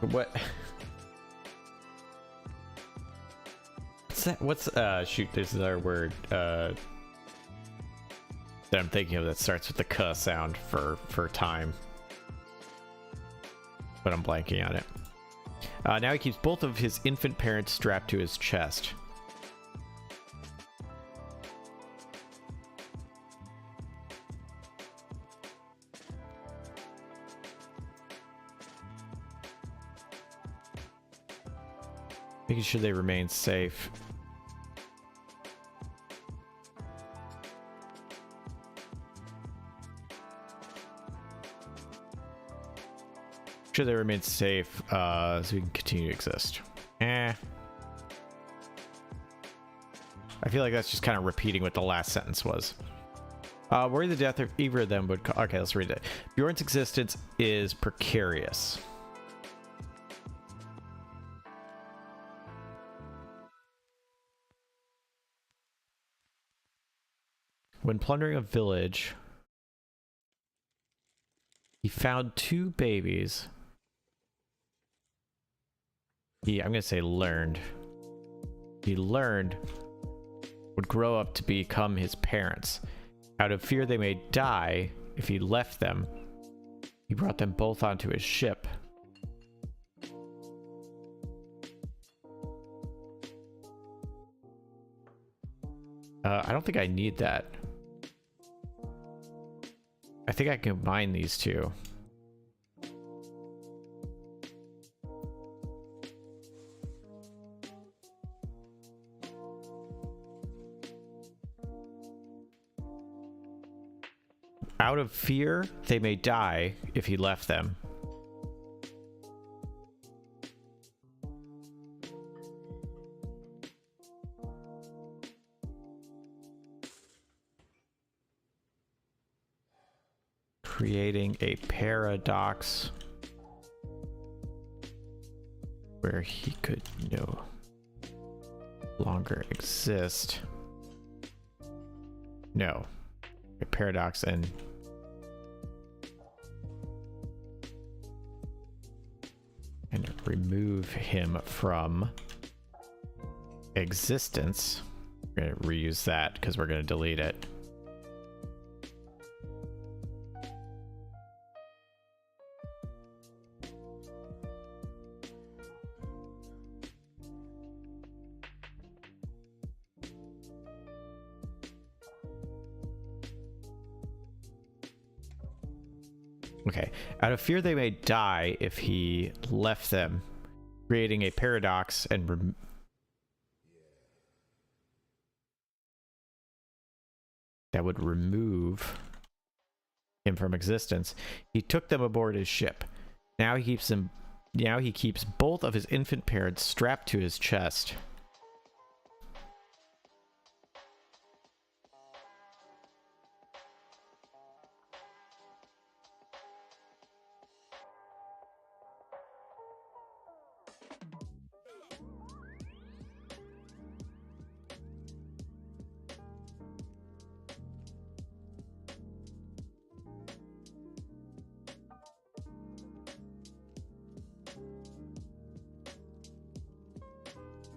What? What's that? What's, shoot, this is our word, that I'm thinking of that starts with the "k" sound for time. But I'm blanking on it. Now he keeps both of his infant parents strapped to his chest. Making sure they remain safe. Sure they remain safe, so we can continue to exist. I feel like that's just kind of repeating what the last sentence was. Worry the death of either of them would... Okay, let's read it. Bjorn's existence is precarious. When plundering a village, he found 2 babies. I'm gonna say learned. He learned would grow up to become his parents. Out of fear they may die if he left them, he brought them both onto his ship. I don't think I need that. I think I can combine these two. Out of fear, they may die if he left them. Creating a paradox where he could no longer exist. No. A paradox and remove him from existence. We're going to reuse that because we're going to delete it. Okay, out of fear they may die if he left them, creating a paradox and that would remove him from existence. He took them aboard his ship. Now he keeps both of his infant parents strapped to his chest.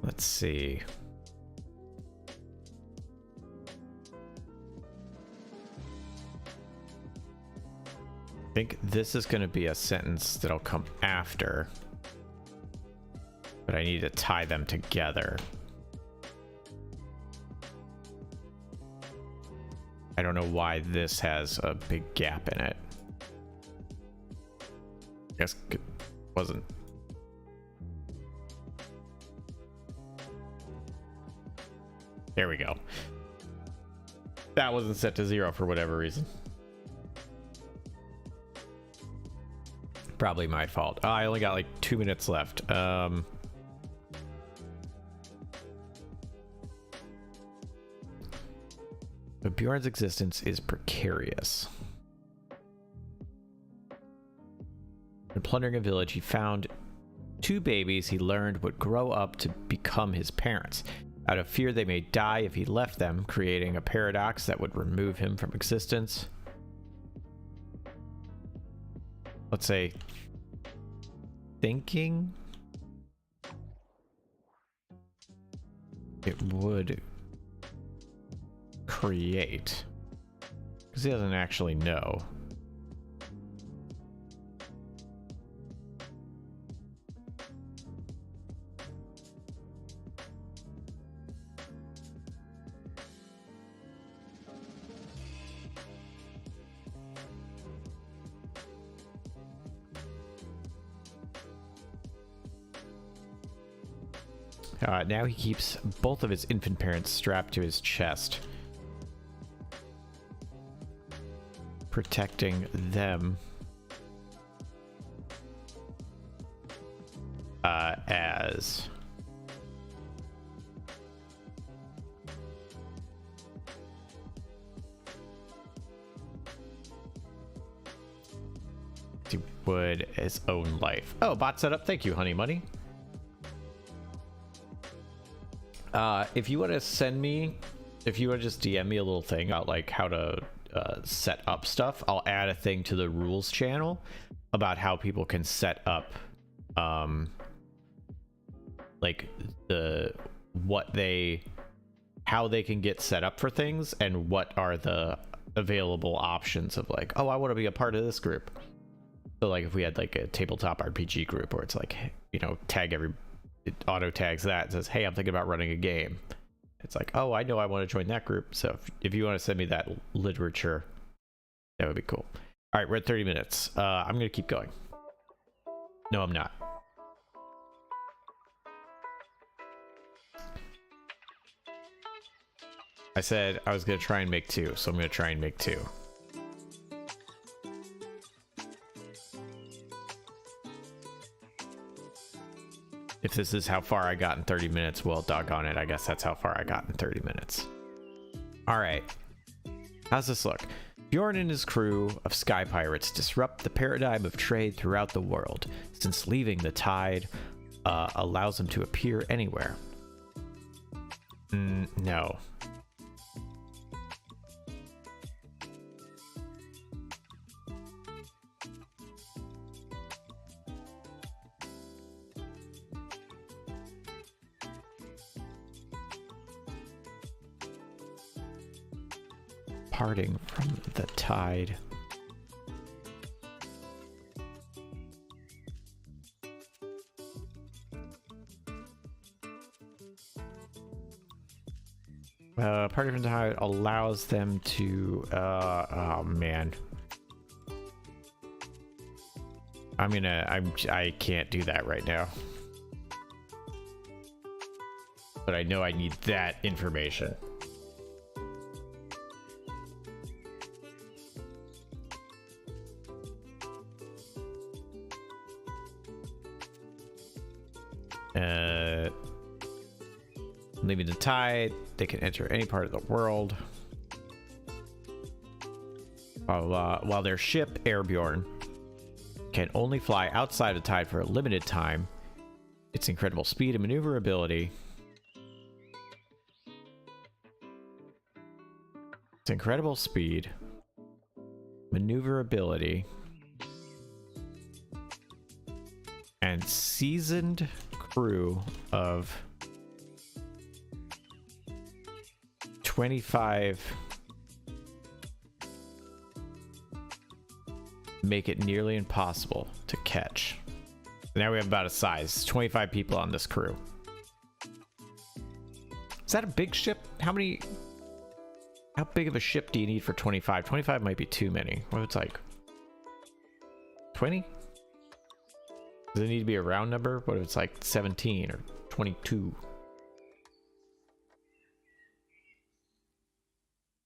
Let's see. I think this is going to be a sentence that'll come after, but I need to tie them together. I don't know why this has a big gap in it. I guess it wasn't. There we go. That wasn't set to 0 for whatever reason. Probably my fault. Oh, I only got like 2 minutes left. But Bjorn's existence is precarious. When plundering a village, he found 2 babies he learned would grow up to become his parents. Out of fear they may die if he left them, creating a paradox that would remove him from existence. Let's say thinking it would create, because he doesn't actually know. Now he keeps both of his infant parents strapped to his chest, protecting them as he would his own life. Oh, bot setup. Thank you, honey money. If you want to send me, if you want to just DM me a little thing about like how to set up stuff, I'll add a thing to the rules channel about how people can set up like how they can get set up for things and what are the available options of like, oh, I want to be a part of this group. So like if we had like a tabletop RPG group where it's like, you know, it auto tags that and says, hey, I'm thinking about running a game. It's like, oh, I know I want to join that group. So if you want to send me that literature, that would be cool. All right, we're at 30 minutes. I'm going to keep going. No, I'm not. I said I was going to try and make 2, so I'm going to try and make 2. If this is how far I got in 30 minutes, well, doggone it, I guess that's how far I got in 30 minutes. All right. How's this look? Bjorn and his crew of sky pirates disrupt the paradigm of trade throughout the world, since leaving the tide allows them to appear anywhere. No. Parting from the tide. Parting from the tide allows them to oh man. I can't do that right now. But I know I need that information. Leaving the tide, they can enter any part of the world. While their ship, Airbjorn, can only fly outside the tide for a limited time, its incredible speed and maneuverability. Its incredible speed, maneuverability, and seasoned crew of 25 make it nearly impossible to catch. Now we have about a size 25 people on this crew. Is that a big ship? How big of a ship do you need for 25? 25 might be too many. What if it's like 20? Does it need to be a round number? What if it's like 17 or 22?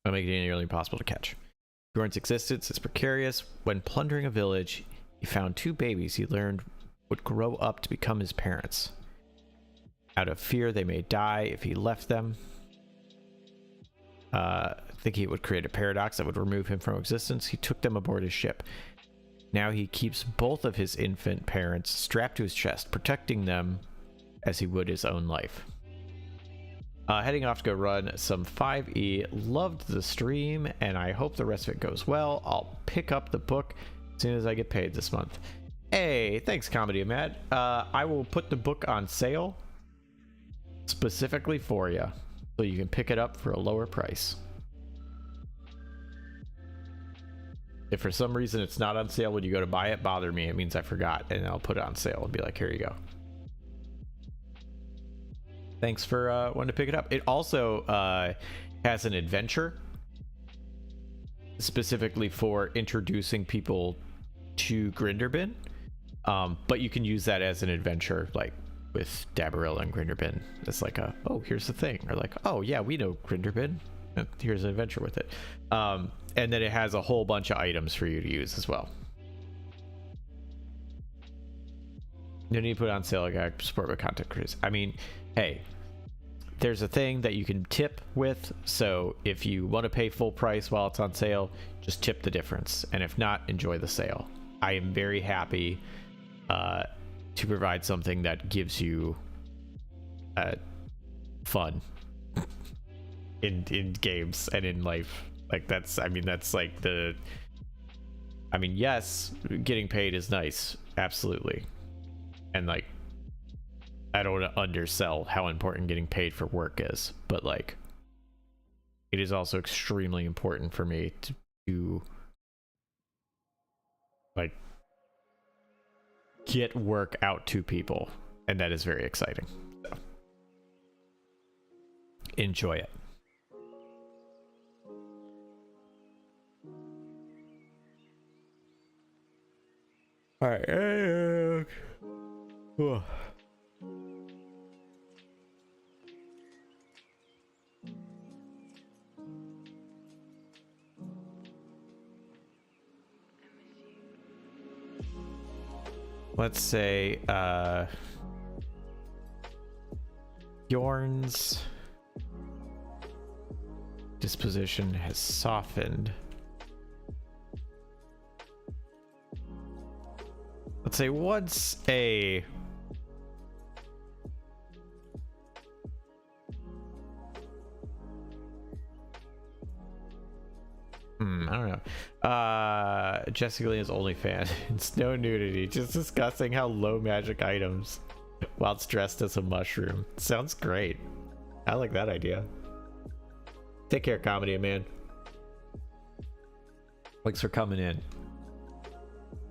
by making it nearly impossible to catch. Bjorn's existence is precarious. When plundering a village, he found 2 babies he learned would grow up to become his parents. Out of fear they may die if he left them. Thinking it would create a paradox that would remove him from existence, he took them aboard his ship. Now he keeps both of his infant parents strapped to his chest, protecting them as he would his own life. Heading off to go run some 5e. Loved the stream, and I hope the rest of it goes well. I'll pick up the book as soon as I get paid this month. Hey, thanks, Comedy Mad. I will put the book on sale specifically for you, so you can pick it up for a lower price. If for some reason it's not on sale when you go to buy it, bother me. It means I forgot, and I'll put it on sale and be like, here you go. Thanks for wanting to pick it up. It also has an adventure specifically for introducing people to Grinderbin, but you can use that as an adventure, like with Dabarilla and Grinderbin. It's like a, oh, here's the thing, or like, oh yeah, we know Grinderbin, here's an adventure with it. And then it has a whole bunch of items for you to use as well. You need to put it on sale. I got support with content creators. I mean, hey, there's a thing that you can tip with, so if you want to pay full price while it's on sale, just tip the difference, and if not, enjoy the sale. I am very happy to provide something that gives you fun in games and in life. Like, that's, I mean, that's like the, I mean, yes, getting paid is nice, absolutely, and like, I don't want to undersell how important getting paid for work is, but like, it is also extremely important for me to like get work out to people, and that is very exciting. So enjoy it. All right. Let's say Bjorn's disposition has softened. Let's say once a I don't know. Jessica Lee's OnlyFans. It's no nudity, just discussing how low magic items whilst dressed as a mushroom. Sounds great. I like that idea. Take care, Comedy Man. Thanks for coming in.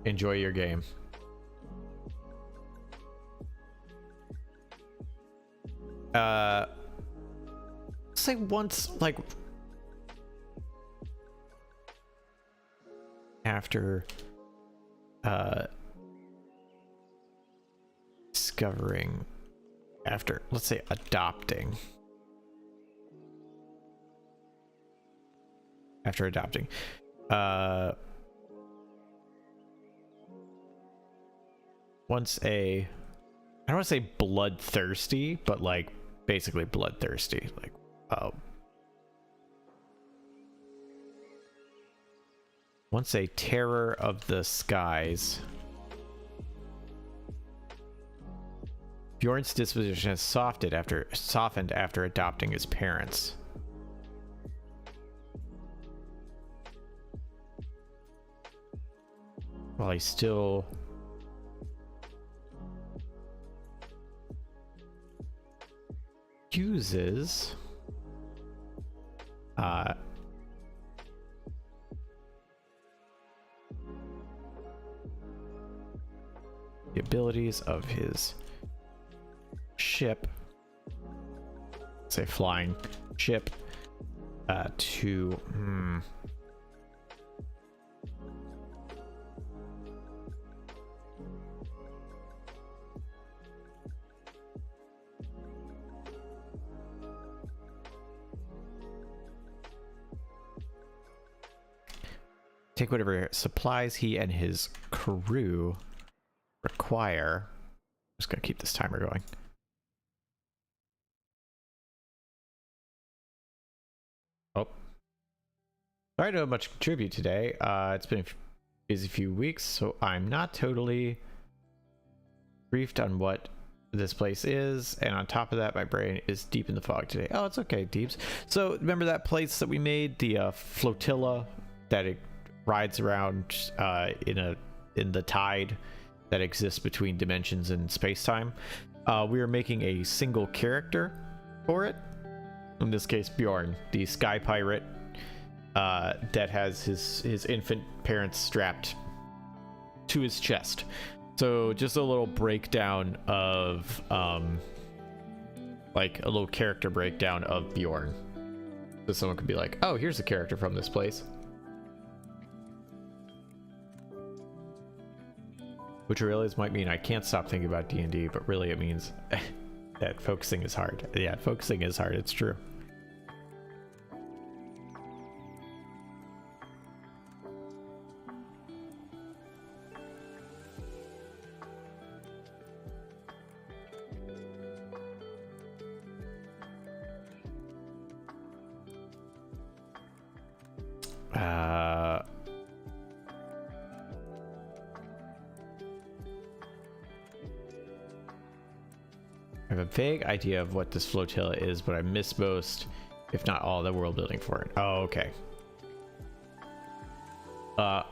Enjoy your game. Say once, like, after discovering, after, let's say, adopting, once a, I don't want to say bloodthirsty, but like basically bloodthirsty, like once a terror of the skies, Bjorn's disposition has softened after adopting his parents. While he still uses the abilities of his ship, say flying ship, to take whatever supplies he and his crew require. I'm just gonna keep this timer going. Oh, sorry to have much to contribute today. It's been a busy few weeks, so I'm not totally briefed on what this place is, and on top of that, my brain is deep in the fog today. Oh, it's okay, Deeps. So remember that place that we made, the flotilla that it rides around in the tide that exists between dimensions and space-time? We are making a single character for it. In this case, Bjorn, the sky pirate that has his infant parents strapped to his chest. So just a little breakdown of like a little character breakdown of Bjorn, so someone could be like, oh, here's a character from this place. Which I realize might mean I can't stop thinking about D&D, but really it means that focusing is hard. Yeah, focusing is hard, it's true. I have a vague idea of what this flotilla is, but I miss most, if not all, the world building for it. Oh, okay.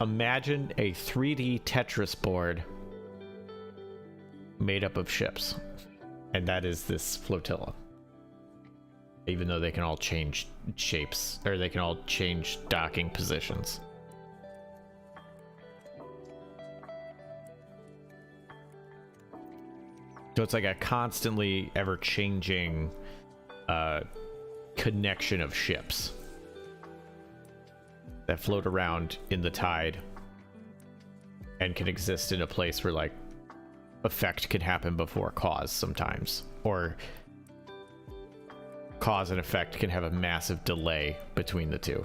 Imagine a 3D Tetris board made up of ships, and that is this flotilla. Even though they can all change shapes, or they can all change docking positions. So it's like a constantly ever-changing connection of ships that float around in the tide and can exist in a place where like effect can happen before cause sometimes, or cause and effect can have a massive delay between the two.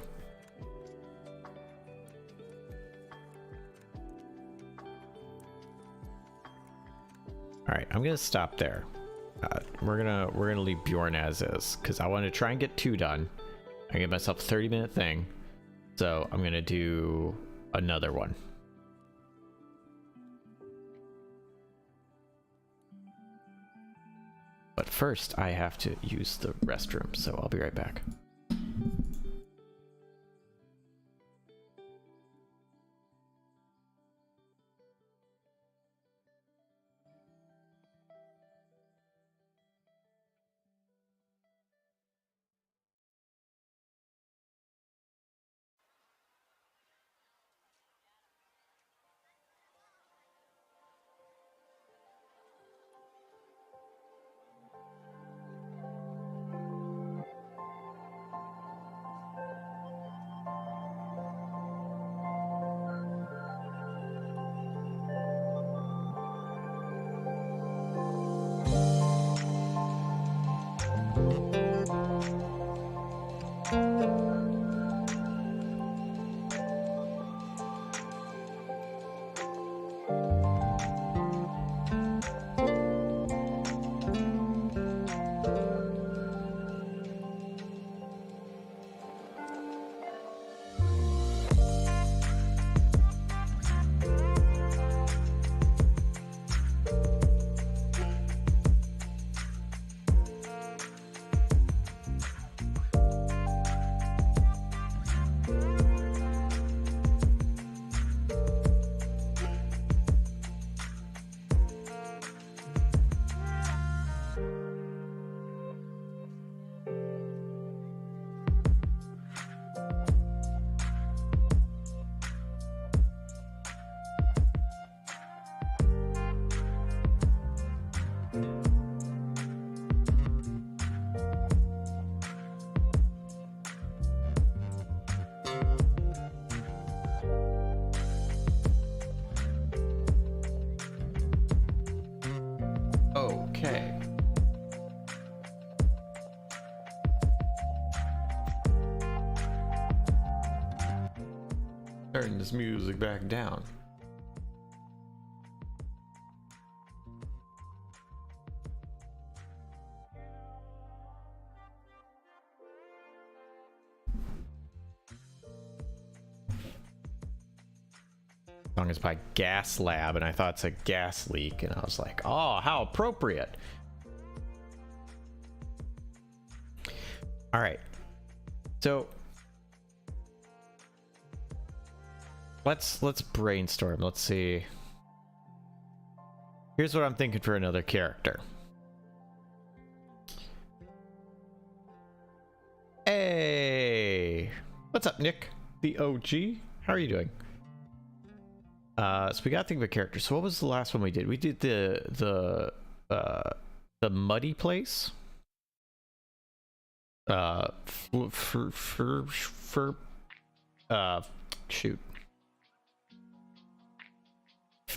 All right, I'm gonna stop there. We're gonna leave Bjorn as is because I want to try and get 2 done. I give myself a 30-minute thing, so I'm gonna do another one. But first, I have to use the restroom, so I'll be right back. Turn this music back down. Song is by Gas Lab, and I thought it's a gas leak, and I was like, oh, how appropriate. All right, so let's brainstorm. Let's see. Here's what I'm thinking for another character. Hey, what's up, Nick? The OG. How are you doing? So we gotta think of a character. So what was the last one we did? We did the muddy place. Shoot.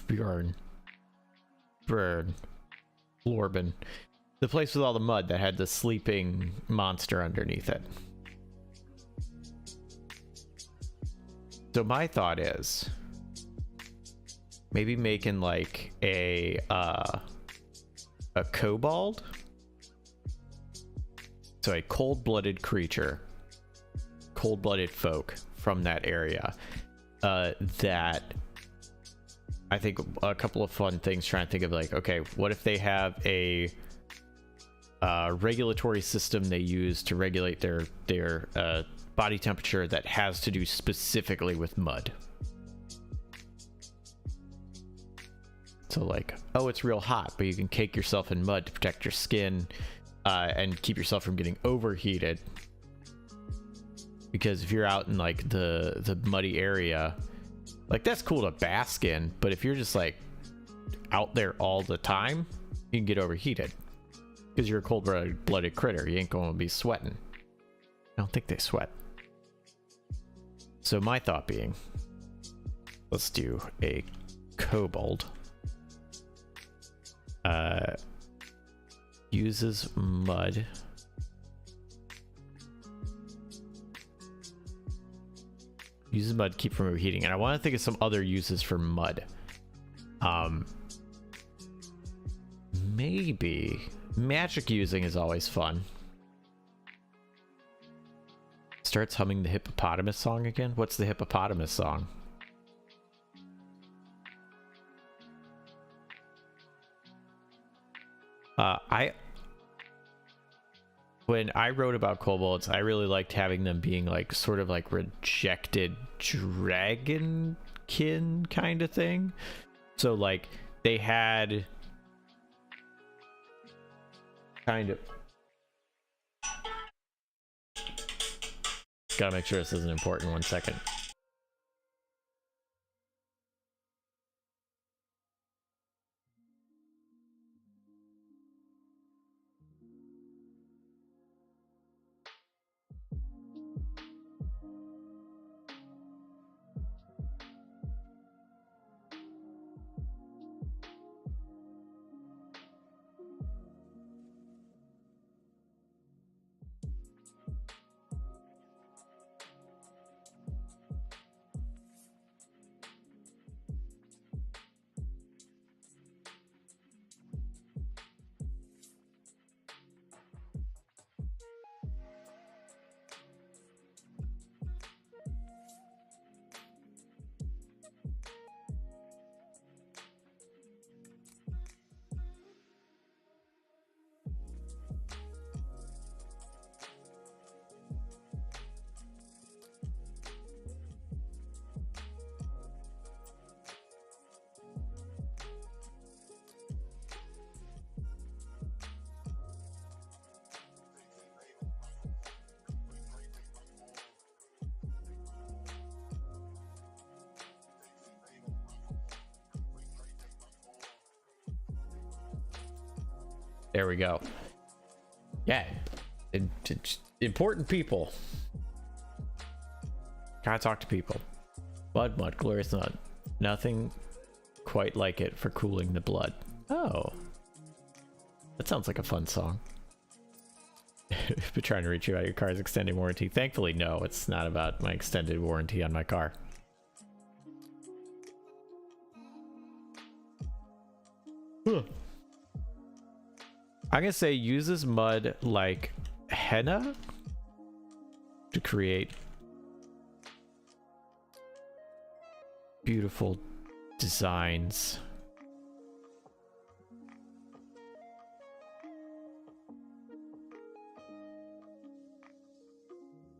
Bjorn. Lorben. The place with all the mud that had the sleeping monster underneath it. So my thought is maybe making like a kobold. So a cold-blooded creature, cold-blooded folk from that area. That I think a couple of fun things, trying to think of like, okay, what if they have a regulatory system they use to regulate their body temperature that has to do specifically with mud. So like, oh, it's real hot, but you can cake yourself in mud to protect your skin and keep yourself from getting overheated. Because if you're out in like the muddy area, like that's cool to bask in, but if you're just like out there all the time, you can get overheated. Because you're a cold-blooded critter, you ain't going to be sweating. I don't think they sweat. So my thought being, let's do a kobold. Uses mud. Uses mud to keep from overheating. And I want to think of some other uses for mud. Maybe magic using is always fun. Starts humming the hippopotamus song again. What's the hippopotamus song? When I wrote about kobolds, I really liked having them being like sort of like rejected dragonkin kind of thing. So like they had kind of, gotta make sure this isn't important. 1 second. There we go. Yeah, important people. Gotta talk to people. Mud, glorious mud. Nothing quite like it for cooling the blood. Oh, that sounds like a fun song. Been trying to reach you about your car's extended warranty. Thankfully, no, it's not about my extended warranty on my car. Huh. I'm gonna say uses mud like henna to create beautiful designs.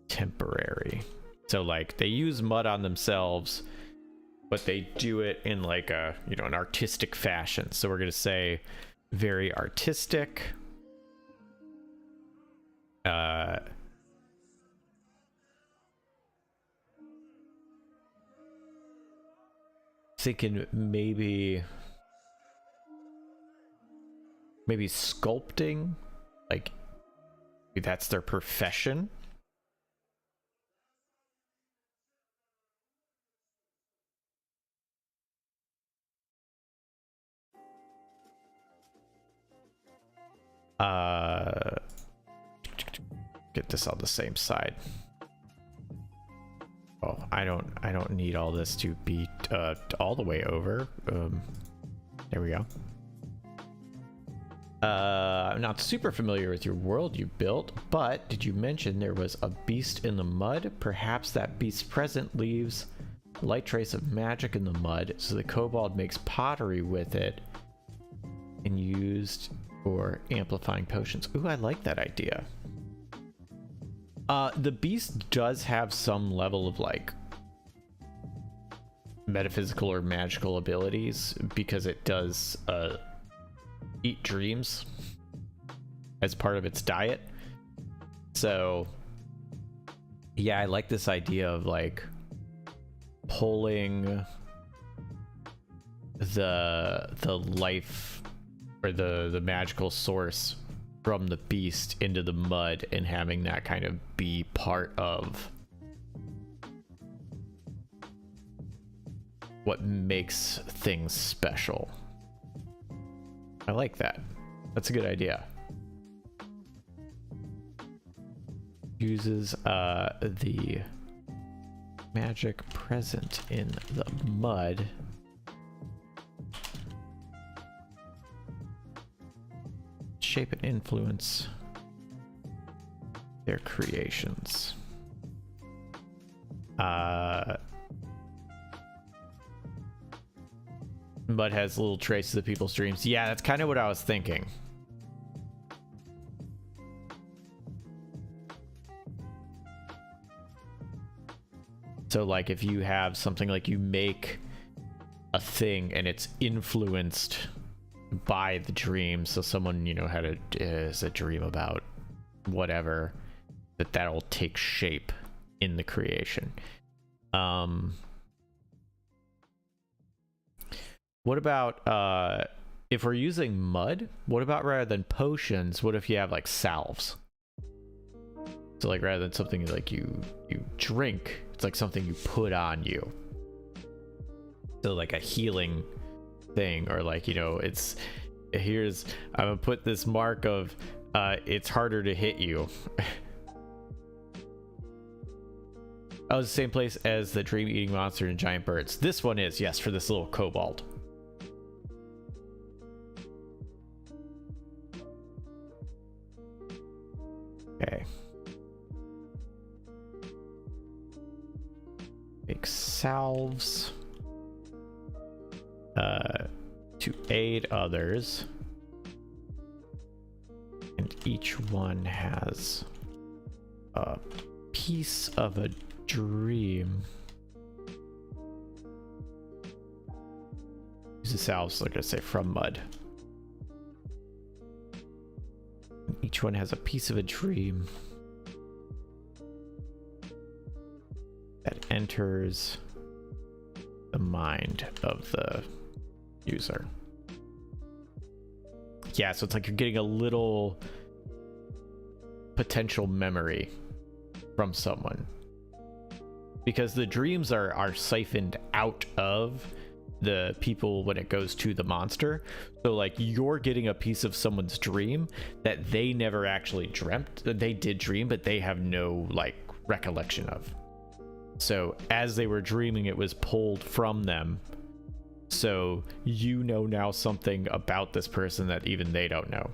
Temporary. So like they use mud on themselves, but they do it in like a, you know, an artistic fashion. So we're going to say very artistic. Thinking maybe sculpting, like maybe that's their profession. Get this on the same side. Oh, I don't need all this to be all the way over. There we go. I'm not super familiar with your world you built, but did you mention there was a beast in the mud? Perhaps that beast's present leaves a light trace of magic in the mud, so the kobold makes pottery with it and used for amplifying potions. Ooh, I like that idea. The beast does have some level of like metaphysical or magical abilities because it does eat dreams as part of its diet. So yeah, I like this idea of like pulling the life or the magical source from the beast into the mud and having that kind of be part of what makes things special. I like that. That's a good idea. Uses the magic present in the mud shape and influence their creations. Mud has little traces of people's dreams. Yeah, that's kind of what I was thinking. So like if you have something like you make a thing and it's influenced by the dream, so someone, you know, had a dream about whatever, that'll take shape in the creation. What about if we're using mud, what about rather than potions, what if you have like salves? So like rather than something like you drink, it's like something you put on you. So like a healing thing, or like, you know, it's I'm gonna put this mark of it's harder to hit you. Oh, the same place as the dream eating monster and giant birds. This one is, yes, for this little kobold. Okay. Make salves to aid others, and each one has a piece of a dream. Use the salves, like I say, from mud. Each one has a piece of a dream that enters the mind of the user. Yeah, so it's like you're getting a little potential memory from someone, because the dreams are siphoned out of the people when it goes to the monster. So like you're getting a piece of someone's dream that they never actually dreamt, that they did dream, but they have no like recollection of. So as they were dreaming, it was pulled from them So you know now something about this person that even they don't know.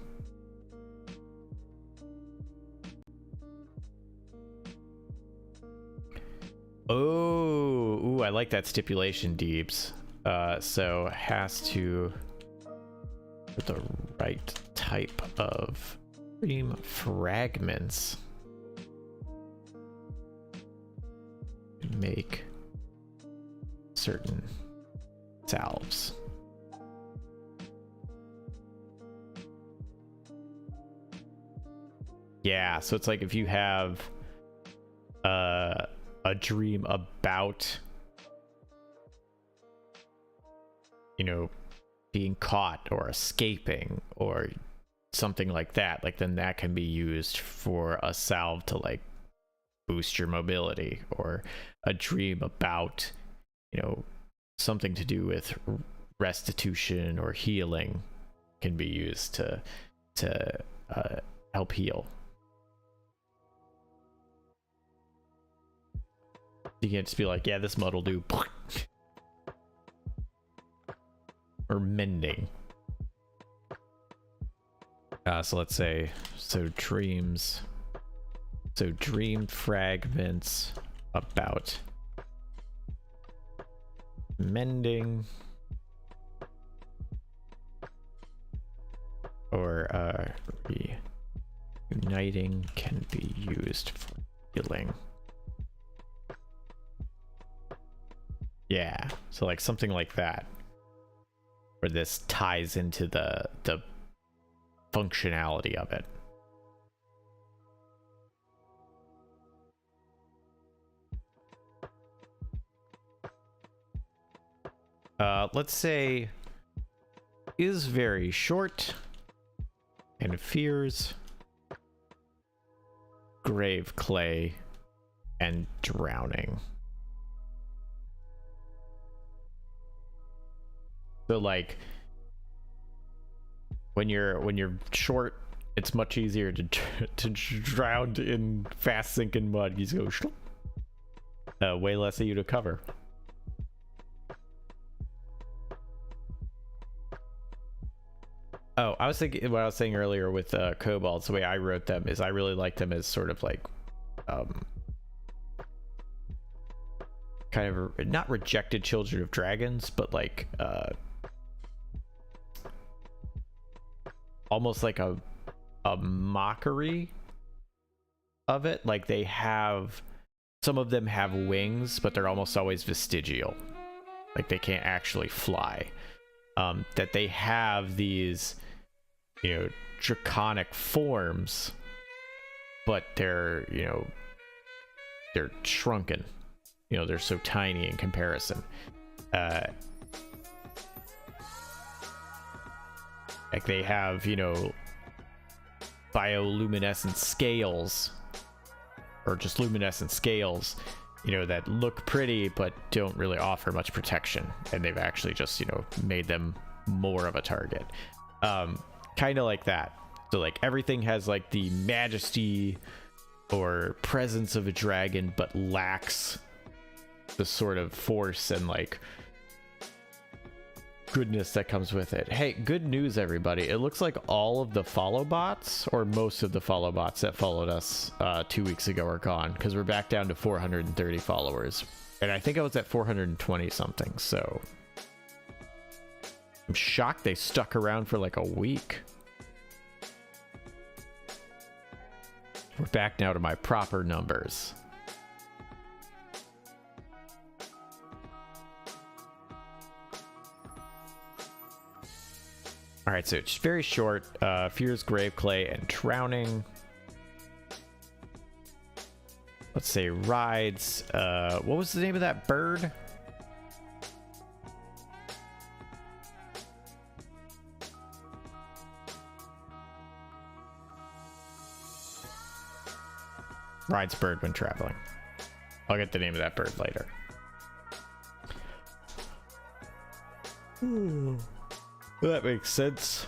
Oh, ooh, I like that stipulation, Deebs. So has to with the right type of dream fragments make certain salves. Yeah, so it's like if you have a dream about, you know, being caught or escaping or something like that, like then that can be used for a salve to like boost your mobility, or a dream about, you know, something to do with restitution or healing can be used to help heal. You can't just be like, yeah, this mud will do. Or mending. So let's say, so dreams. So dream fragments about mending or reuniting can be used for healing. Yeah, so like something like that, where this ties into the functionality of it. Let's say is very short and fears grave clay and drowning. So like when you're short, it's much easier to drown in fast sinking mud. You just go way less of you to cover. Oh, I was thinking what I was saying earlier with kobolds. The way I wrote them is I really like them as sort of like kind of not rejected children of dragons, but like almost like a mockery of it. Like they have, some of them have wings, but they're almost always vestigial, like they can't actually fly. That they have these, you know, draconic forms, but they're, you know, they're shrunken, you know, they're so tiny in comparison. Like they have, you know, bioluminescent scales, or just luminescent scales, you know, that look pretty but don't really offer much protection, and they've actually just, you know, made them more of a target. Kind of like that. So like everything has like the majesty or presence of a dragon but lacks the sort of force and like goodness that comes with it. Hey, good news everybody, it looks like all of the follow bots, or most of the follow bots that followed us 2 weeks ago, are gone, because we're back down to 430 followers, and I think I was at 420 something. So I'm shocked they stuck around for like a week. We're back now to my proper numbers. All right, so it's very short. Fears, grave clay, and drowning. Let's say rides. What was the name of that bird? Rides bird when traveling. I'll get the name of that bird later. That makes sense.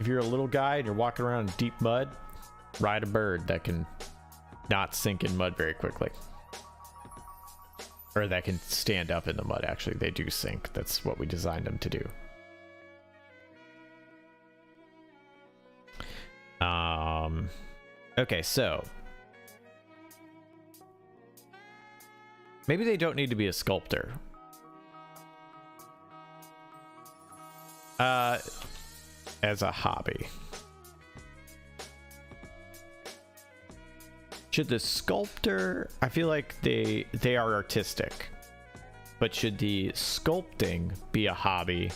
If you're a little guy and you're walking around in deep mud, ride a bird that can not sink in mud very quickly. Or that can stand up in the mud, actually. They do sink. That's what we designed them to do. Okay, so maybe they don't need to be a sculptor. As a hobby. Should the sculptor, I feel like they are artistic, but should the sculpting be a hobby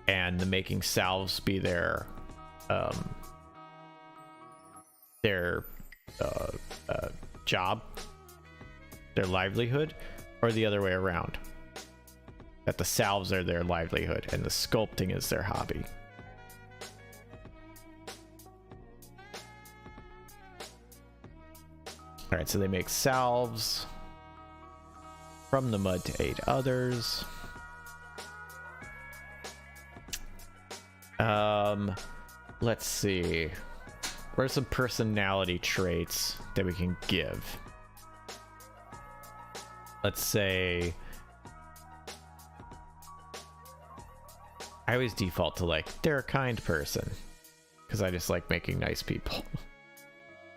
and the making salves be their job, their livelihood, or the other way around? That the salves are their livelihood and the sculpting is their hobby. All right, so they make salves from the mud to aid others. Let's see. What are some personality traits that we can give? Let's say I always default to like they're a kind person because I just like making nice people.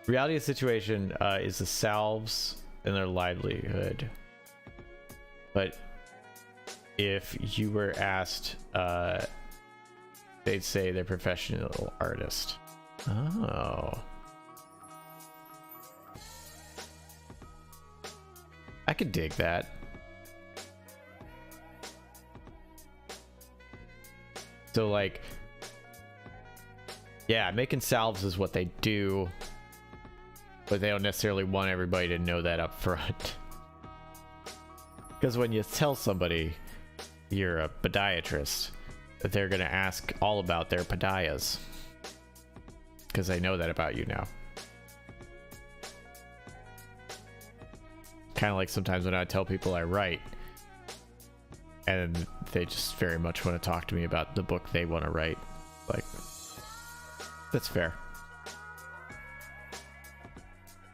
Reality of the situation is the salves and their livelihood. But if you were asked, they'd say they're professional artist. Oh. I could dig that. So like, yeah, making salves is what they do, but they don't necessarily want everybody to know that up front. Because when you tell somebody you're a podiatrist, they're going to ask all about their podias. Because they know that about you now. Kind of like sometimes when I tell people I write, and they just very much want to talk to me about the book they want to write. Like, that's fair.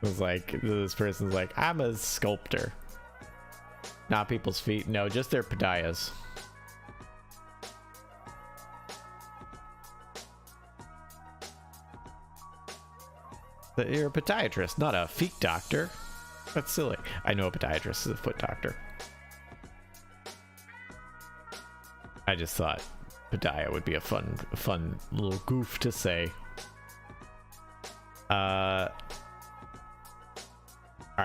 It was like, this person's like, I'm a sculptor. Not people's feet. No, just their podias. But you're a podiatrist, not a feet doctor. That's silly. I know a podiatrist is a foot doctor. I just thought podia would be a fun little goof to say. Alright,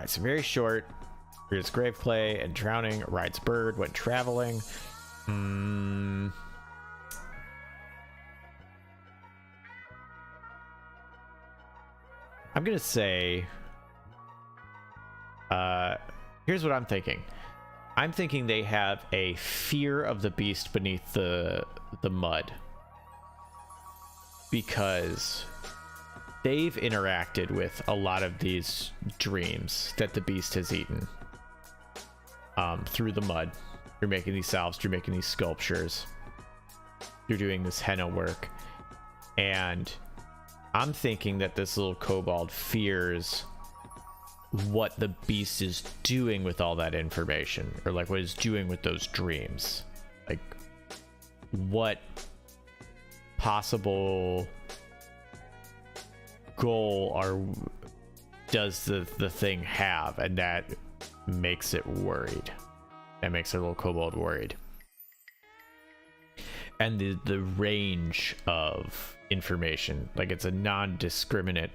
so very short. Reads grave clay and drowning, rides bird, went traveling. I'm gonna say, here's what I'm thinking. I'm thinking they have a fear of the beast beneath the mud, because they've interacted with a lot of these dreams that the beast has eaten through the mud. You're making these salves, you're making these sculptures, you're doing this henna work, and I'm thinking that this little kobold fears what the beast is doing with all that information, or like what it's doing with those dreams. Like, what possible goal does the thing have, and that makes it worried. That makes our little kobold worried. And the range of information, like it's a non-discriminate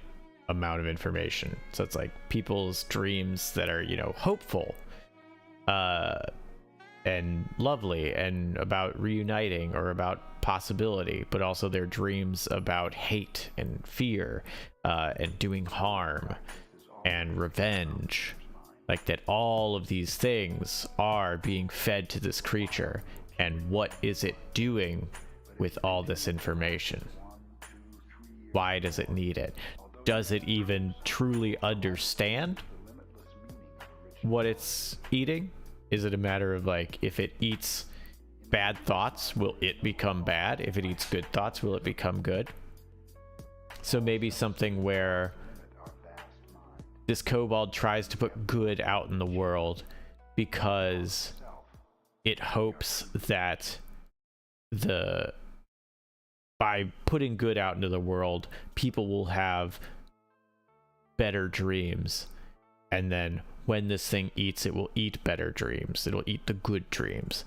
amount of information. So it's like people's dreams that are, you know, hopeful and lovely and about reuniting or about possibility, but also their dreams about hate and fear and doing harm and revenge. Like that all of these things are being fed to this creature, and what is it doing with all this information? Why does it need it? Does it even truly understand what it's eating? Is it a matter of like, if it eats bad thoughts, will it become bad? If it eats good thoughts, will it become good? So maybe something where this kobold tries to put good out in the world, because it hopes that by putting good out into the world, people will have better dreams, and then when this thing eats, it will eat better dreams. It'll eat the good dreams,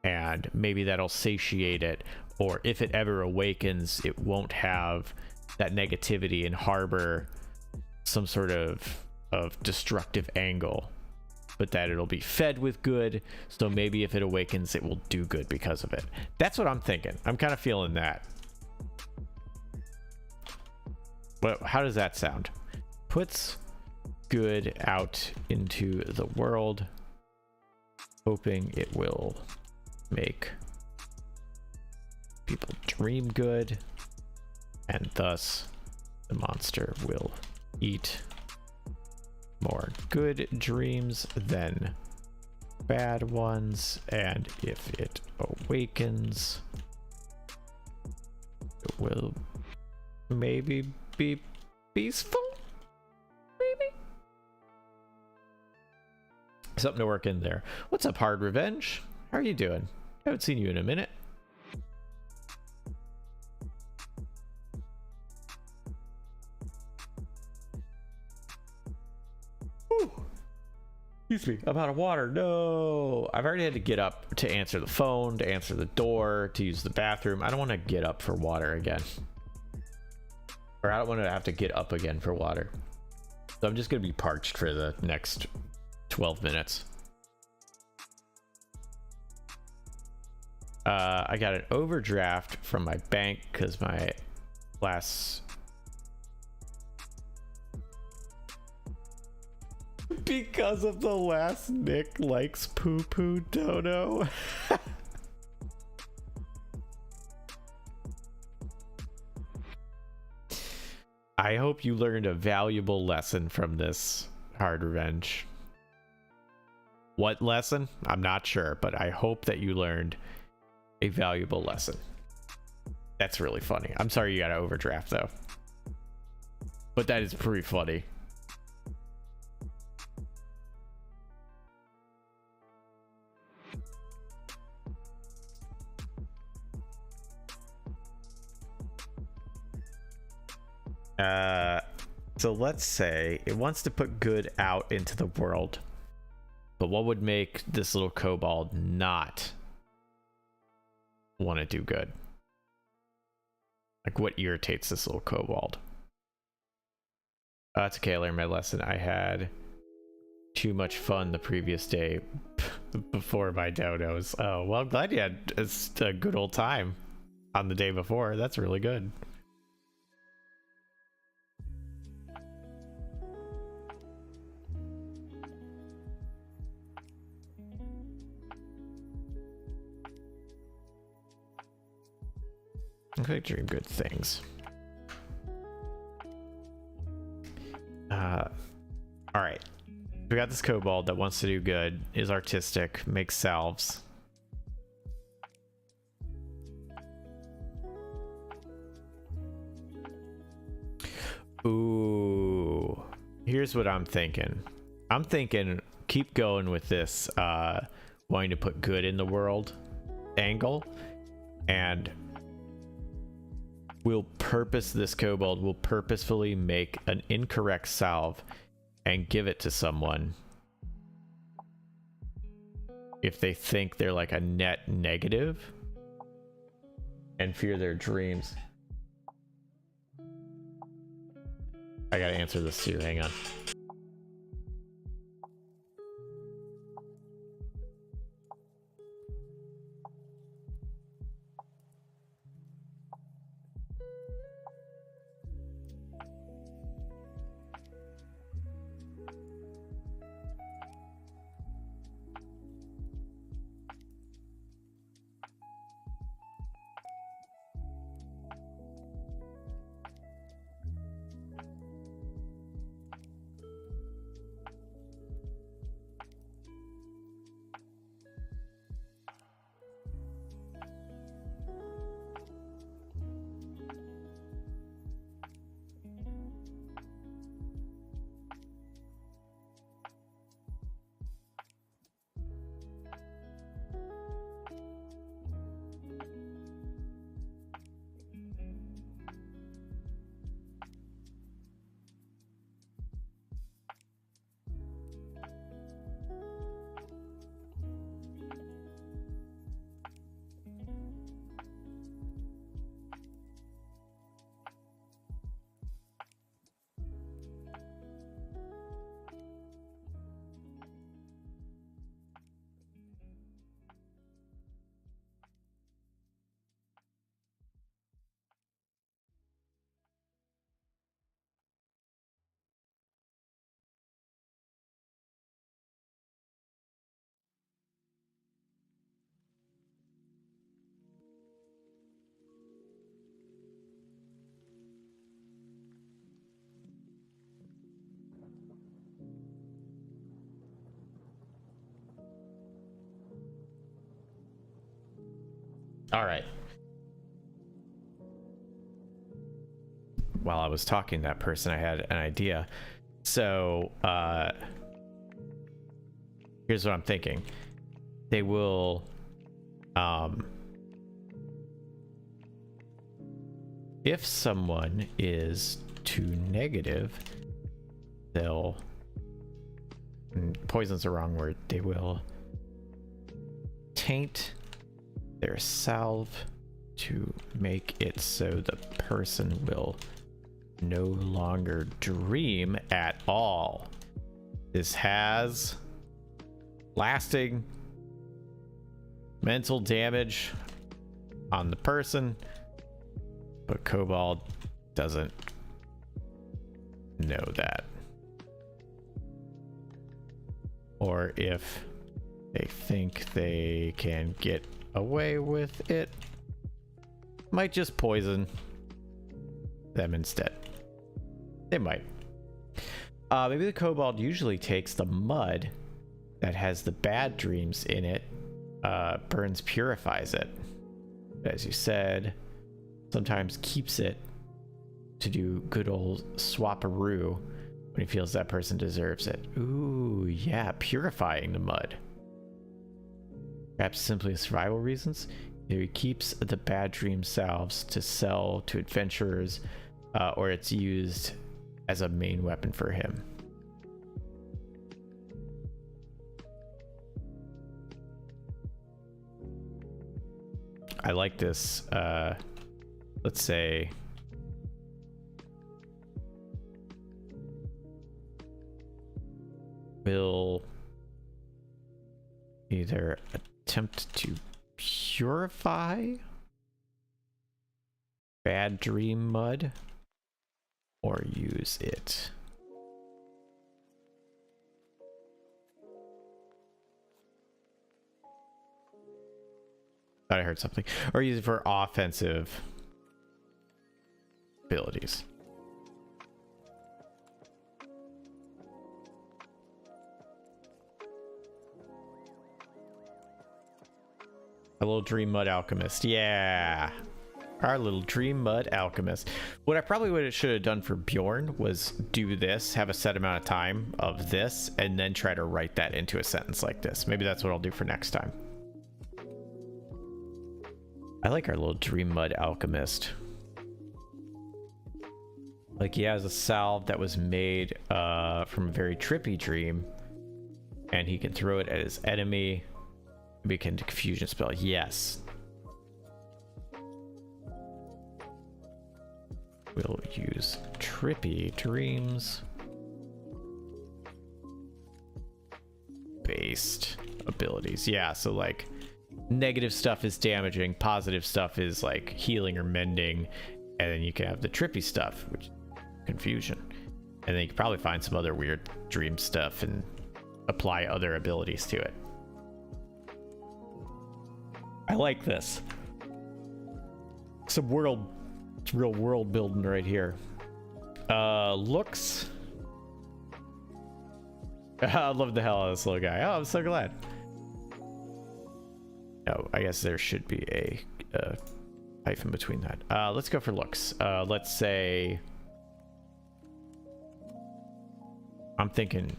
and maybe that'll satiate it, or if it ever awakens, it won't have that negativity and harbor some sort of destructive angle, but that it'll be fed with good, so maybe if it awakens, it will do good because of it. That's what I'm thinking. I'm kind of feeling that. But how does that sound? Puts good out into the world, hoping it will make people dream good, and thus the monster will eat more good dreams than bad ones, and if it awakens, it will maybe be peaceful. Maybe something to work in there. What's up, Hard Revenge? How are you doing? Haven't seen you in a minute. Ooh. Excuse me, I'm out of water. No, I've already had to get up to answer the phone, to answer the door, to use the bathroom. I don't want to get up for water again. Or I don't want to have to get up again for water. So I'm just going to be parched for the next 12 minutes. I got an overdraft from my bank because my last... Because of the last Nick likes poo-poo dodo. I hope you learned a valuable lesson from this, Hard Revenge. What lesson? I'm not sure, but I hope that you learned a valuable lesson. That's really funny. I'm sorry you got an overdraft, though. But that is pretty funny. So let's say it wants to put good out into the world, but what would make this little kobold not want to do good? Like, what irritates this little kobold? It's okay, I learned my lesson. I had too much fun the previous day before my dodos. Oh, well, I'm glad you had a good old time on the day before. That's really good. Okay, dream good things. All right, we got this kobold that wants to do good, is artistic, makes salves. Ooh, here's what I'm thinking. I'm thinking keep going with this wanting to put good in the world angle, and we'll purposefully make an incorrect salve and give it to someone if they think they're like a net negative and fear their dreams. I gotta answer this too, hang on. All right. While I was talking to that person, I had an idea. So, here's what I'm thinking. They will, if someone is too negative, they'll, poison's the wrong word, they will taint their salve to make it so the person will no longer dream at all. This has lasting mental damage on the person, but Kobold doesn't know that. Or if they think they can get away with it, might just poison them instead. They might. Maybe the Kobold usually takes the mud that has the bad dreams in it, burns, purifies it. But as you said, sometimes keeps it to do good old swapperoo when he feels that person deserves it. Ooh, yeah, purifying the mud. Perhaps simply survival reasons. He keeps the bad dream salves to sell to adventurers, or it's used as a main weapon for him. I like this. Let's say will either attempt to purify bad dream mud or use it. Thought I heard something. Or use it for offensive abilities. A little dream mud alchemist. Yeah. Our little dream mud alchemist. What I probably should have done for Bjorn was do this, have a set amount of time of this, and then try to write that into a sentence like this. Maybe that's what I'll do for next time. I like our little dream mud alchemist. Like he has a salve that was made from a very trippy dream, and he can throw it at his enemy. Begin to confusion spell. Yes. We'll use trippy dreams based abilities. Yeah, so like negative stuff is damaging, positive stuff is like healing or mending, and then you can have the trippy stuff, which is confusion. And then you can probably find some other weird dream stuff and apply other abilities to it. I like this. Some real world building right here. Looks. I love the hell out of this little guy. Oh, I'm so glad. Oh, I guess there should be a hyphen between that. Let's go for looks. Let's say I'm thinking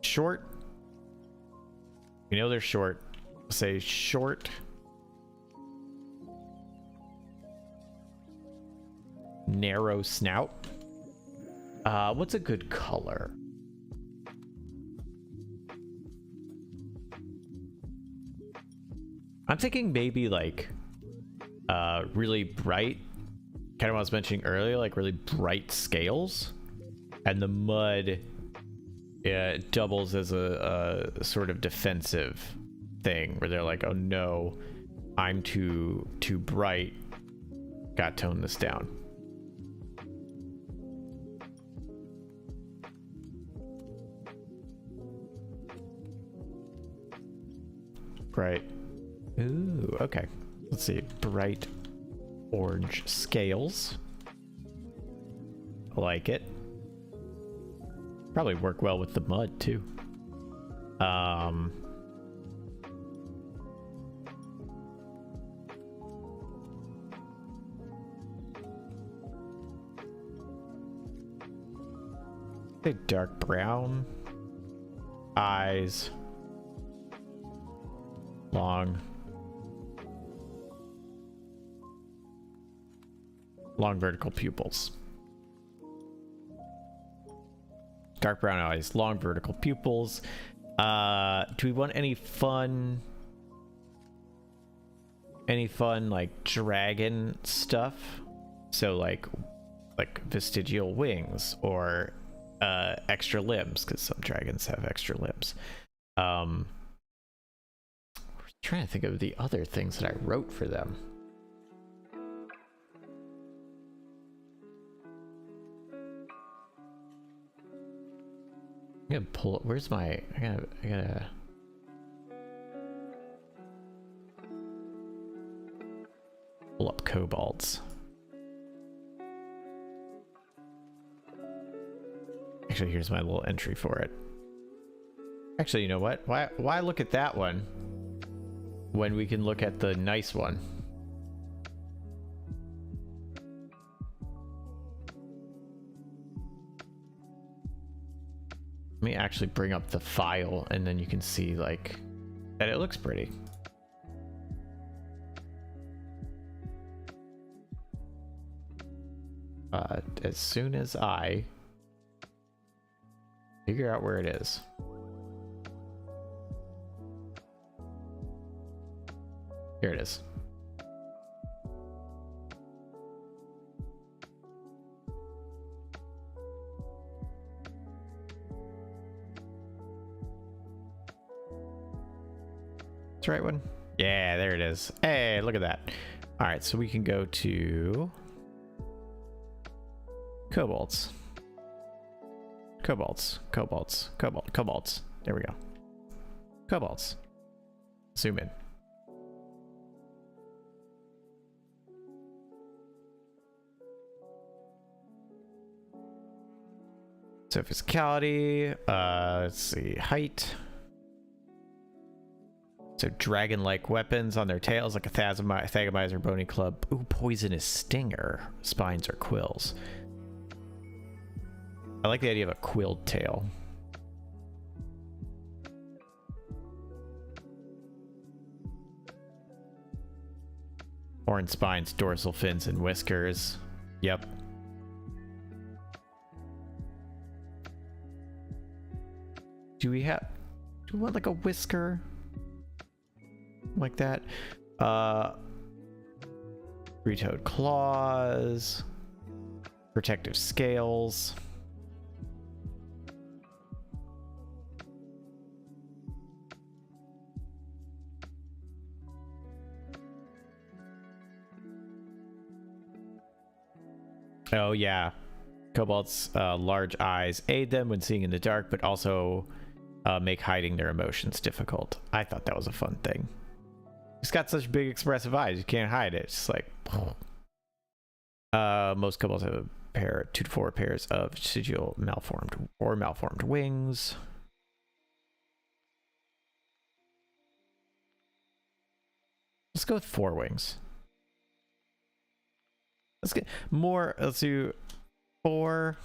short. We know they're short. Say short. Narrow snout. What's a good color? I'm thinking maybe like really bright, kind of what I was mentioning earlier, like really bright scales, and the mud doubles as a sort of defensive thing where they're like, oh no, I'm too bright, gotta tone this down. Bright. Ooh, okay. Let's see. Bright orange scales. I like it. Probably work well with the mud too. Say dark brown. Eyes. Long vertical pupils. Dark brown eyes, long vertical pupils. Do we want any fun like dragon stuff? So like vestigial wings or extra limbs, because some dragons have extra limbs. Trying to think of the other things that I wrote for them. I'm gonna pull up. Where's my? I gotta. Pull up kobolds. Actually, here's my little entry for it. Actually, you know what? Why look at that one when we can look at the nice one? Let me actually bring up the file and then you can see like that it looks pretty. As soon as I figure out where it is. Here it is. That's the right one. Yeah, there it is. Hey, look at that. All right, so we can go to kobolds. Kobolds. There we go. Kobolds. Zoom in. So physicality, let's see, height. So dragon-like weapons on their tails, like a Thagomizer, bony club. Ooh, poisonous stinger, spines or quills. I like the idea of a quilled tail. Horn spines, dorsal fins, and whiskers. Yep. Do we want like a whisker? Like that? Three-toed claws. Protective scales. Oh yeah, kobolds' large eyes aid them when seeing in the dark, but also make hiding their emotions difficult. I thought that was a fun thing. It's got such big expressive eyes, you can't hide it. It's just like most kobolds have a pair, 2 to 4 pairs of vestigial malformed wings. Let's go with 4 wings. Let's get more. Let's do 4.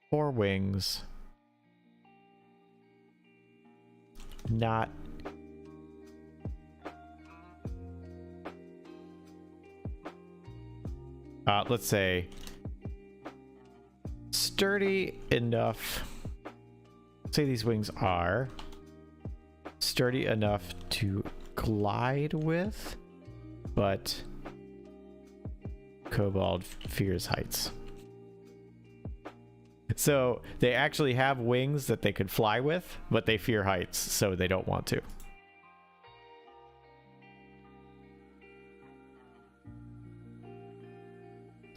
Four wings. Not. Let's say sturdy enough. Say these wings are sturdy enough to glide with, but kobold fears heights. So they actually have wings that they could fly with, but they fear heights, so they don't want to.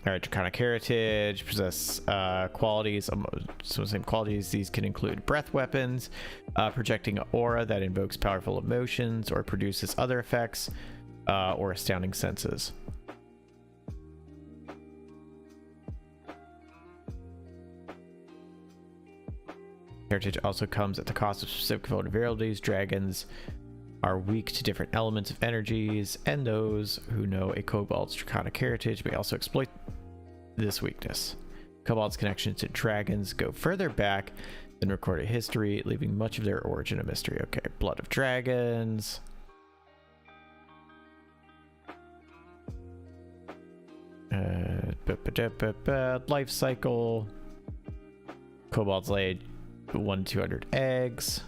Alright, draconic heritage, possess qualities, so same qualities. These can include breath weapons, projecting an aura that invokes powerful emotions or produces other effects, or astounding senses. Heritage also comes at the cost of specific vulnerabilities. Dragons are weak to different elements of energies, and those who know a kobold's draconic heritage may also exploit this weakness. Kobold's connection to dragons go further back than recorded history, leaving much of their origin a mystery. Okay, blood of dragons. Life cycle. Kobolds lay 1 to 200 eggs.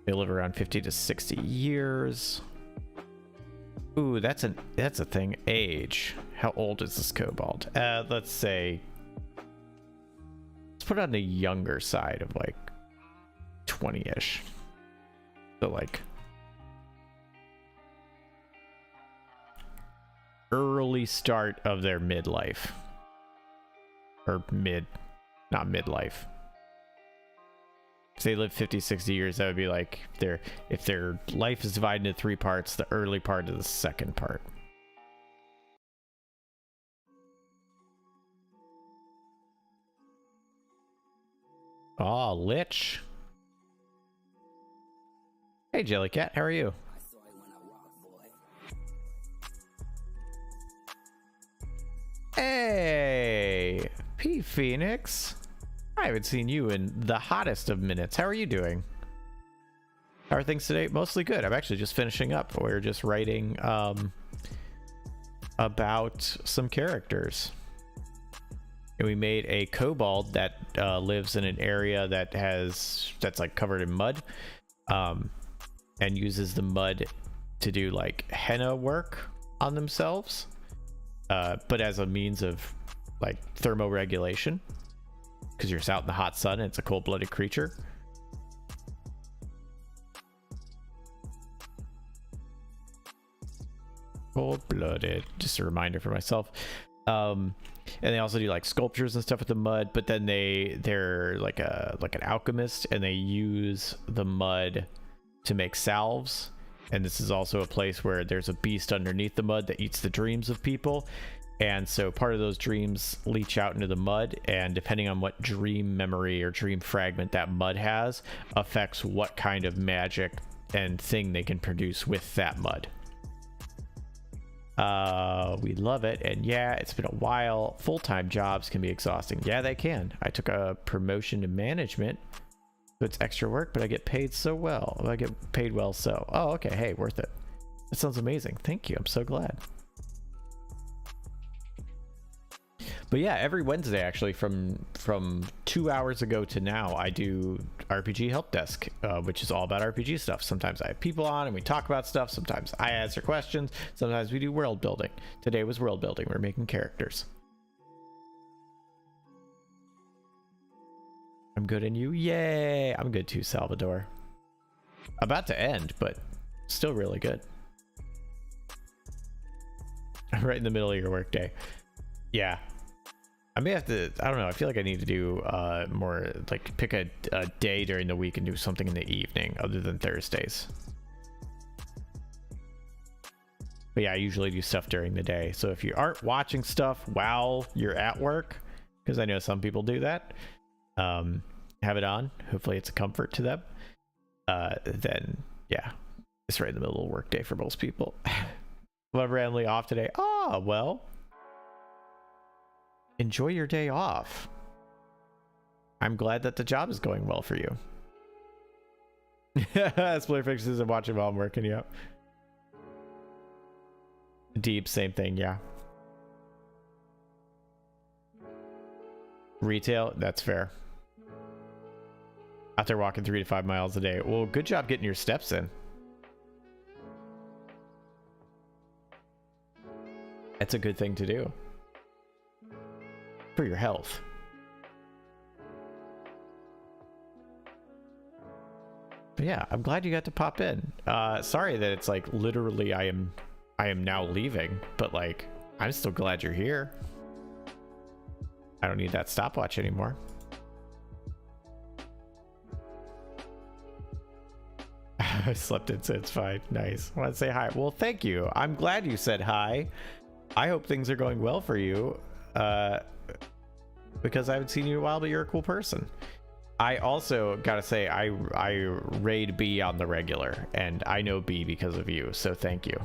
They live around 50 to 60 years. Ooh, that's a thing. Age. How old is this kobold? Let's say, let's put it on the younger side of like 20-ish. So like early start of their midlife. Or not midlife. If they live 50, 60 years, that would be like if their life is divided into 3 parts, the early part of the second part. Oh, Lich. Hey, Jellycat, how are you? Hey, P Phoenix. I haven't seen you in the hottest of minutes. How are you doing? How are things today? Mostly good. I'm actually just finishing up. We're just writing about some characters. And we made a kobold that lives in an area that's like covered in mud, and uses the mud to do like henna work on themselves, but as a means of like thermoregulation, because you're out in the hot sun and it's a cold-blooded creature. Cold-blooded, just a reminder for myself. And they also do like sculptures and stuff with the mud, but then they're like an alchemist, and they use the mud to make salves. And this is also a place where there's a beast underneath the mud that eats the dreams of people, and so part of those dreams leach out into the mud, and depending on what dream memory or dream fragment that mud has affects what kind of magic and thing they can produce with that mud. We love it. And yeah, it's been a while. Full-time jobs can be exhausting. Yeah, they can. I took a promotion to management, so it's extra work, but I get paid so well. I get paid well, so oh, okay. Hey, worth it. That sounds amazing. Thank you. I'm so glad. But yeah, every Wednesday, actually, from 2 hours ago to now, I do RPG Help Desk, which is all about RPG stuff. Sometimes I have people on and we talk about stuff. Sometimes I answer questions. Sometimes we do world building. Today was world building. We're making characters. I'm good, and you? Yay! I'm good too, Salvador. About to end, but still really good. I'm right in the middle of your workday. Yeah. I may have to, I don't know, I feel like I need to do more, like pick a day during the week and do something in the evening other than Thursdays. But yeah, I usually do stuff during the day. So if you aren't watching stuff while you're at work, because I know some people do that, have it on. Hopefully it's a comfort to them. Then yeah, it's right in the middle of the work day for most people. Well, I'm randomly off today. Oh, well. Enjoy your day off. I'm glad that the job is going well for you. Split fixes and watching while I'm working. Yep. Deep, same thing. Yeah. Retail, that's fair. Out there walking 3 to 5 miles a day. Well, good job getting your steps in. That's a good thing to do. For your health. But yeah, I'm glad you got to pop in. Sorry that it's like literally I am now leaving, but like I'm still glad you're here. I don't need that stopwatch anymore. I slept in, so it's fine. Nice. I want to say hi. Well, thank you. I'm glad you said hi. I hope things are going well for you. Because I haven't seen you in a while, but you're a cool person. I also gotta say I raid B on the regular, and I know B because of you, so thank you.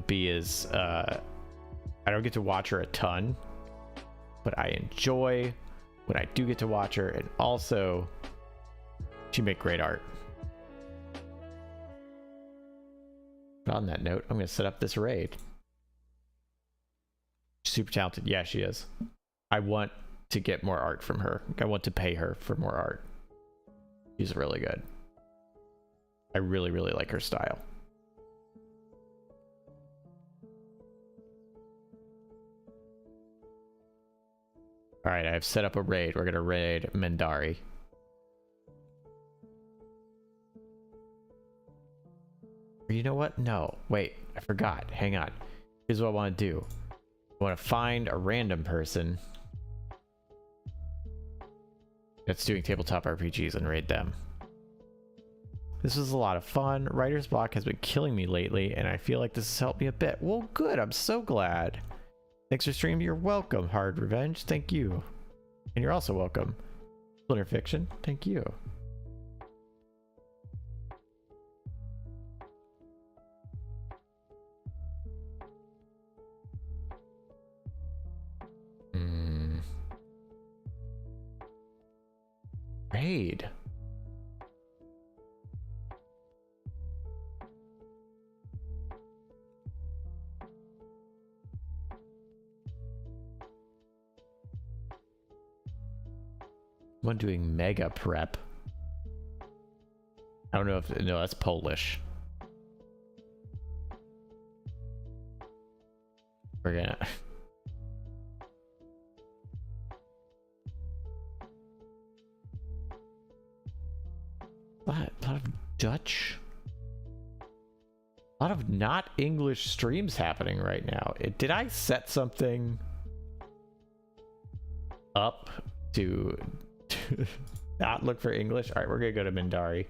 B is I don't get to watch her a ton, but I enjoy when I do get to watch her, and also she make great art. But on that note, I'm gonna set up this raid. Super talented. Yeah, she is. I want to get more art from her. I want to pay her for more art. She's really good. I really, really like her style. All right, I've set up a raid. We're gonna raid Mendari. You know what? No, wait, I forgot. Hang on. Here's what I want to do. I want to find a random person that's doing tabletop RPGs and raid them. This was a lot of fun. Writer's block has been killing me lately, and I feel like this has helped me a bit. Well, good. I'm so glad. Thanks for streaming. You're welcome, Hard Revenge. Thank you. And you're also welcome, Splinter Fiction. Thank you. Raid. One doing mega prep. I don't know if no, that's Polish. We're gonna a lot of Dutch, a lot of not English streams happening right now. Did I set something up to not look for English? All right, we're gonna go to Mendari.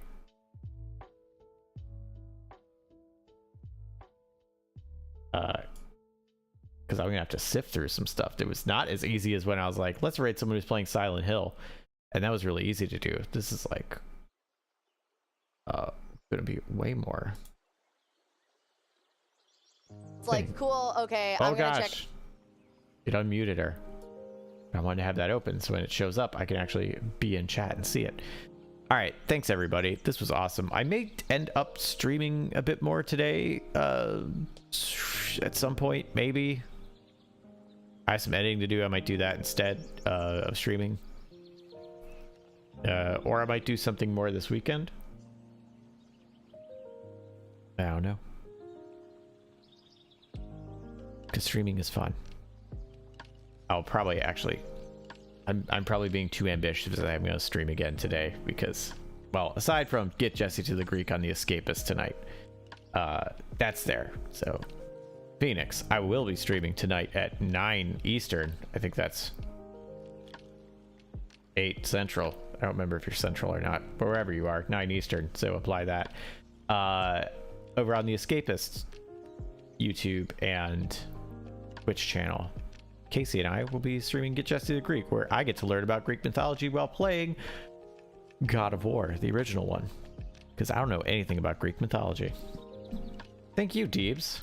Because I'm gonna have to sift through some stuff. It was not as easy as when I was like, let's raid someone who's playing Silent Hill, and that was really easy to do. This is like gonna be way more. It's like, cool, okay, oh I'm gonna gosh, it unmuted her. I wanted to have that open so when it shows up I can actually be in chat and see it. All right, thanks everybody. This was awesome. I may end up streaming a bit more today at some point, maybe. I have some editing to do. I might do that instead of streaming, or I might do something more this weekend. I don't know, because streaming is fun. I'll probably actually, I'm probably being too ambitious that I'm going to stream again today because, well, aside from get Jesse to the Greek on The Escapist tonight, that's there. So Phoenix, I will be streaming tonight at 9 Eastern. I think that's 8 Central. I don't remember if you're Central or not, but wherever you are, 9 Eastern. So apply that. Over on The Escapist YouTube and Twitch channel, Casey and I will be streaming Get Jesse the Greek, where I get to learn about Greek mythology while playing God of War, the original one, because I don't know anything about Greek mythology. Thank you, Deebs.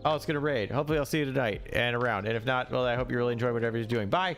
Oh, it's gonna raid. Hopefully I'll see you tonight and around, and if not, well, I hope you really enjoy whatever you're doing. Bye.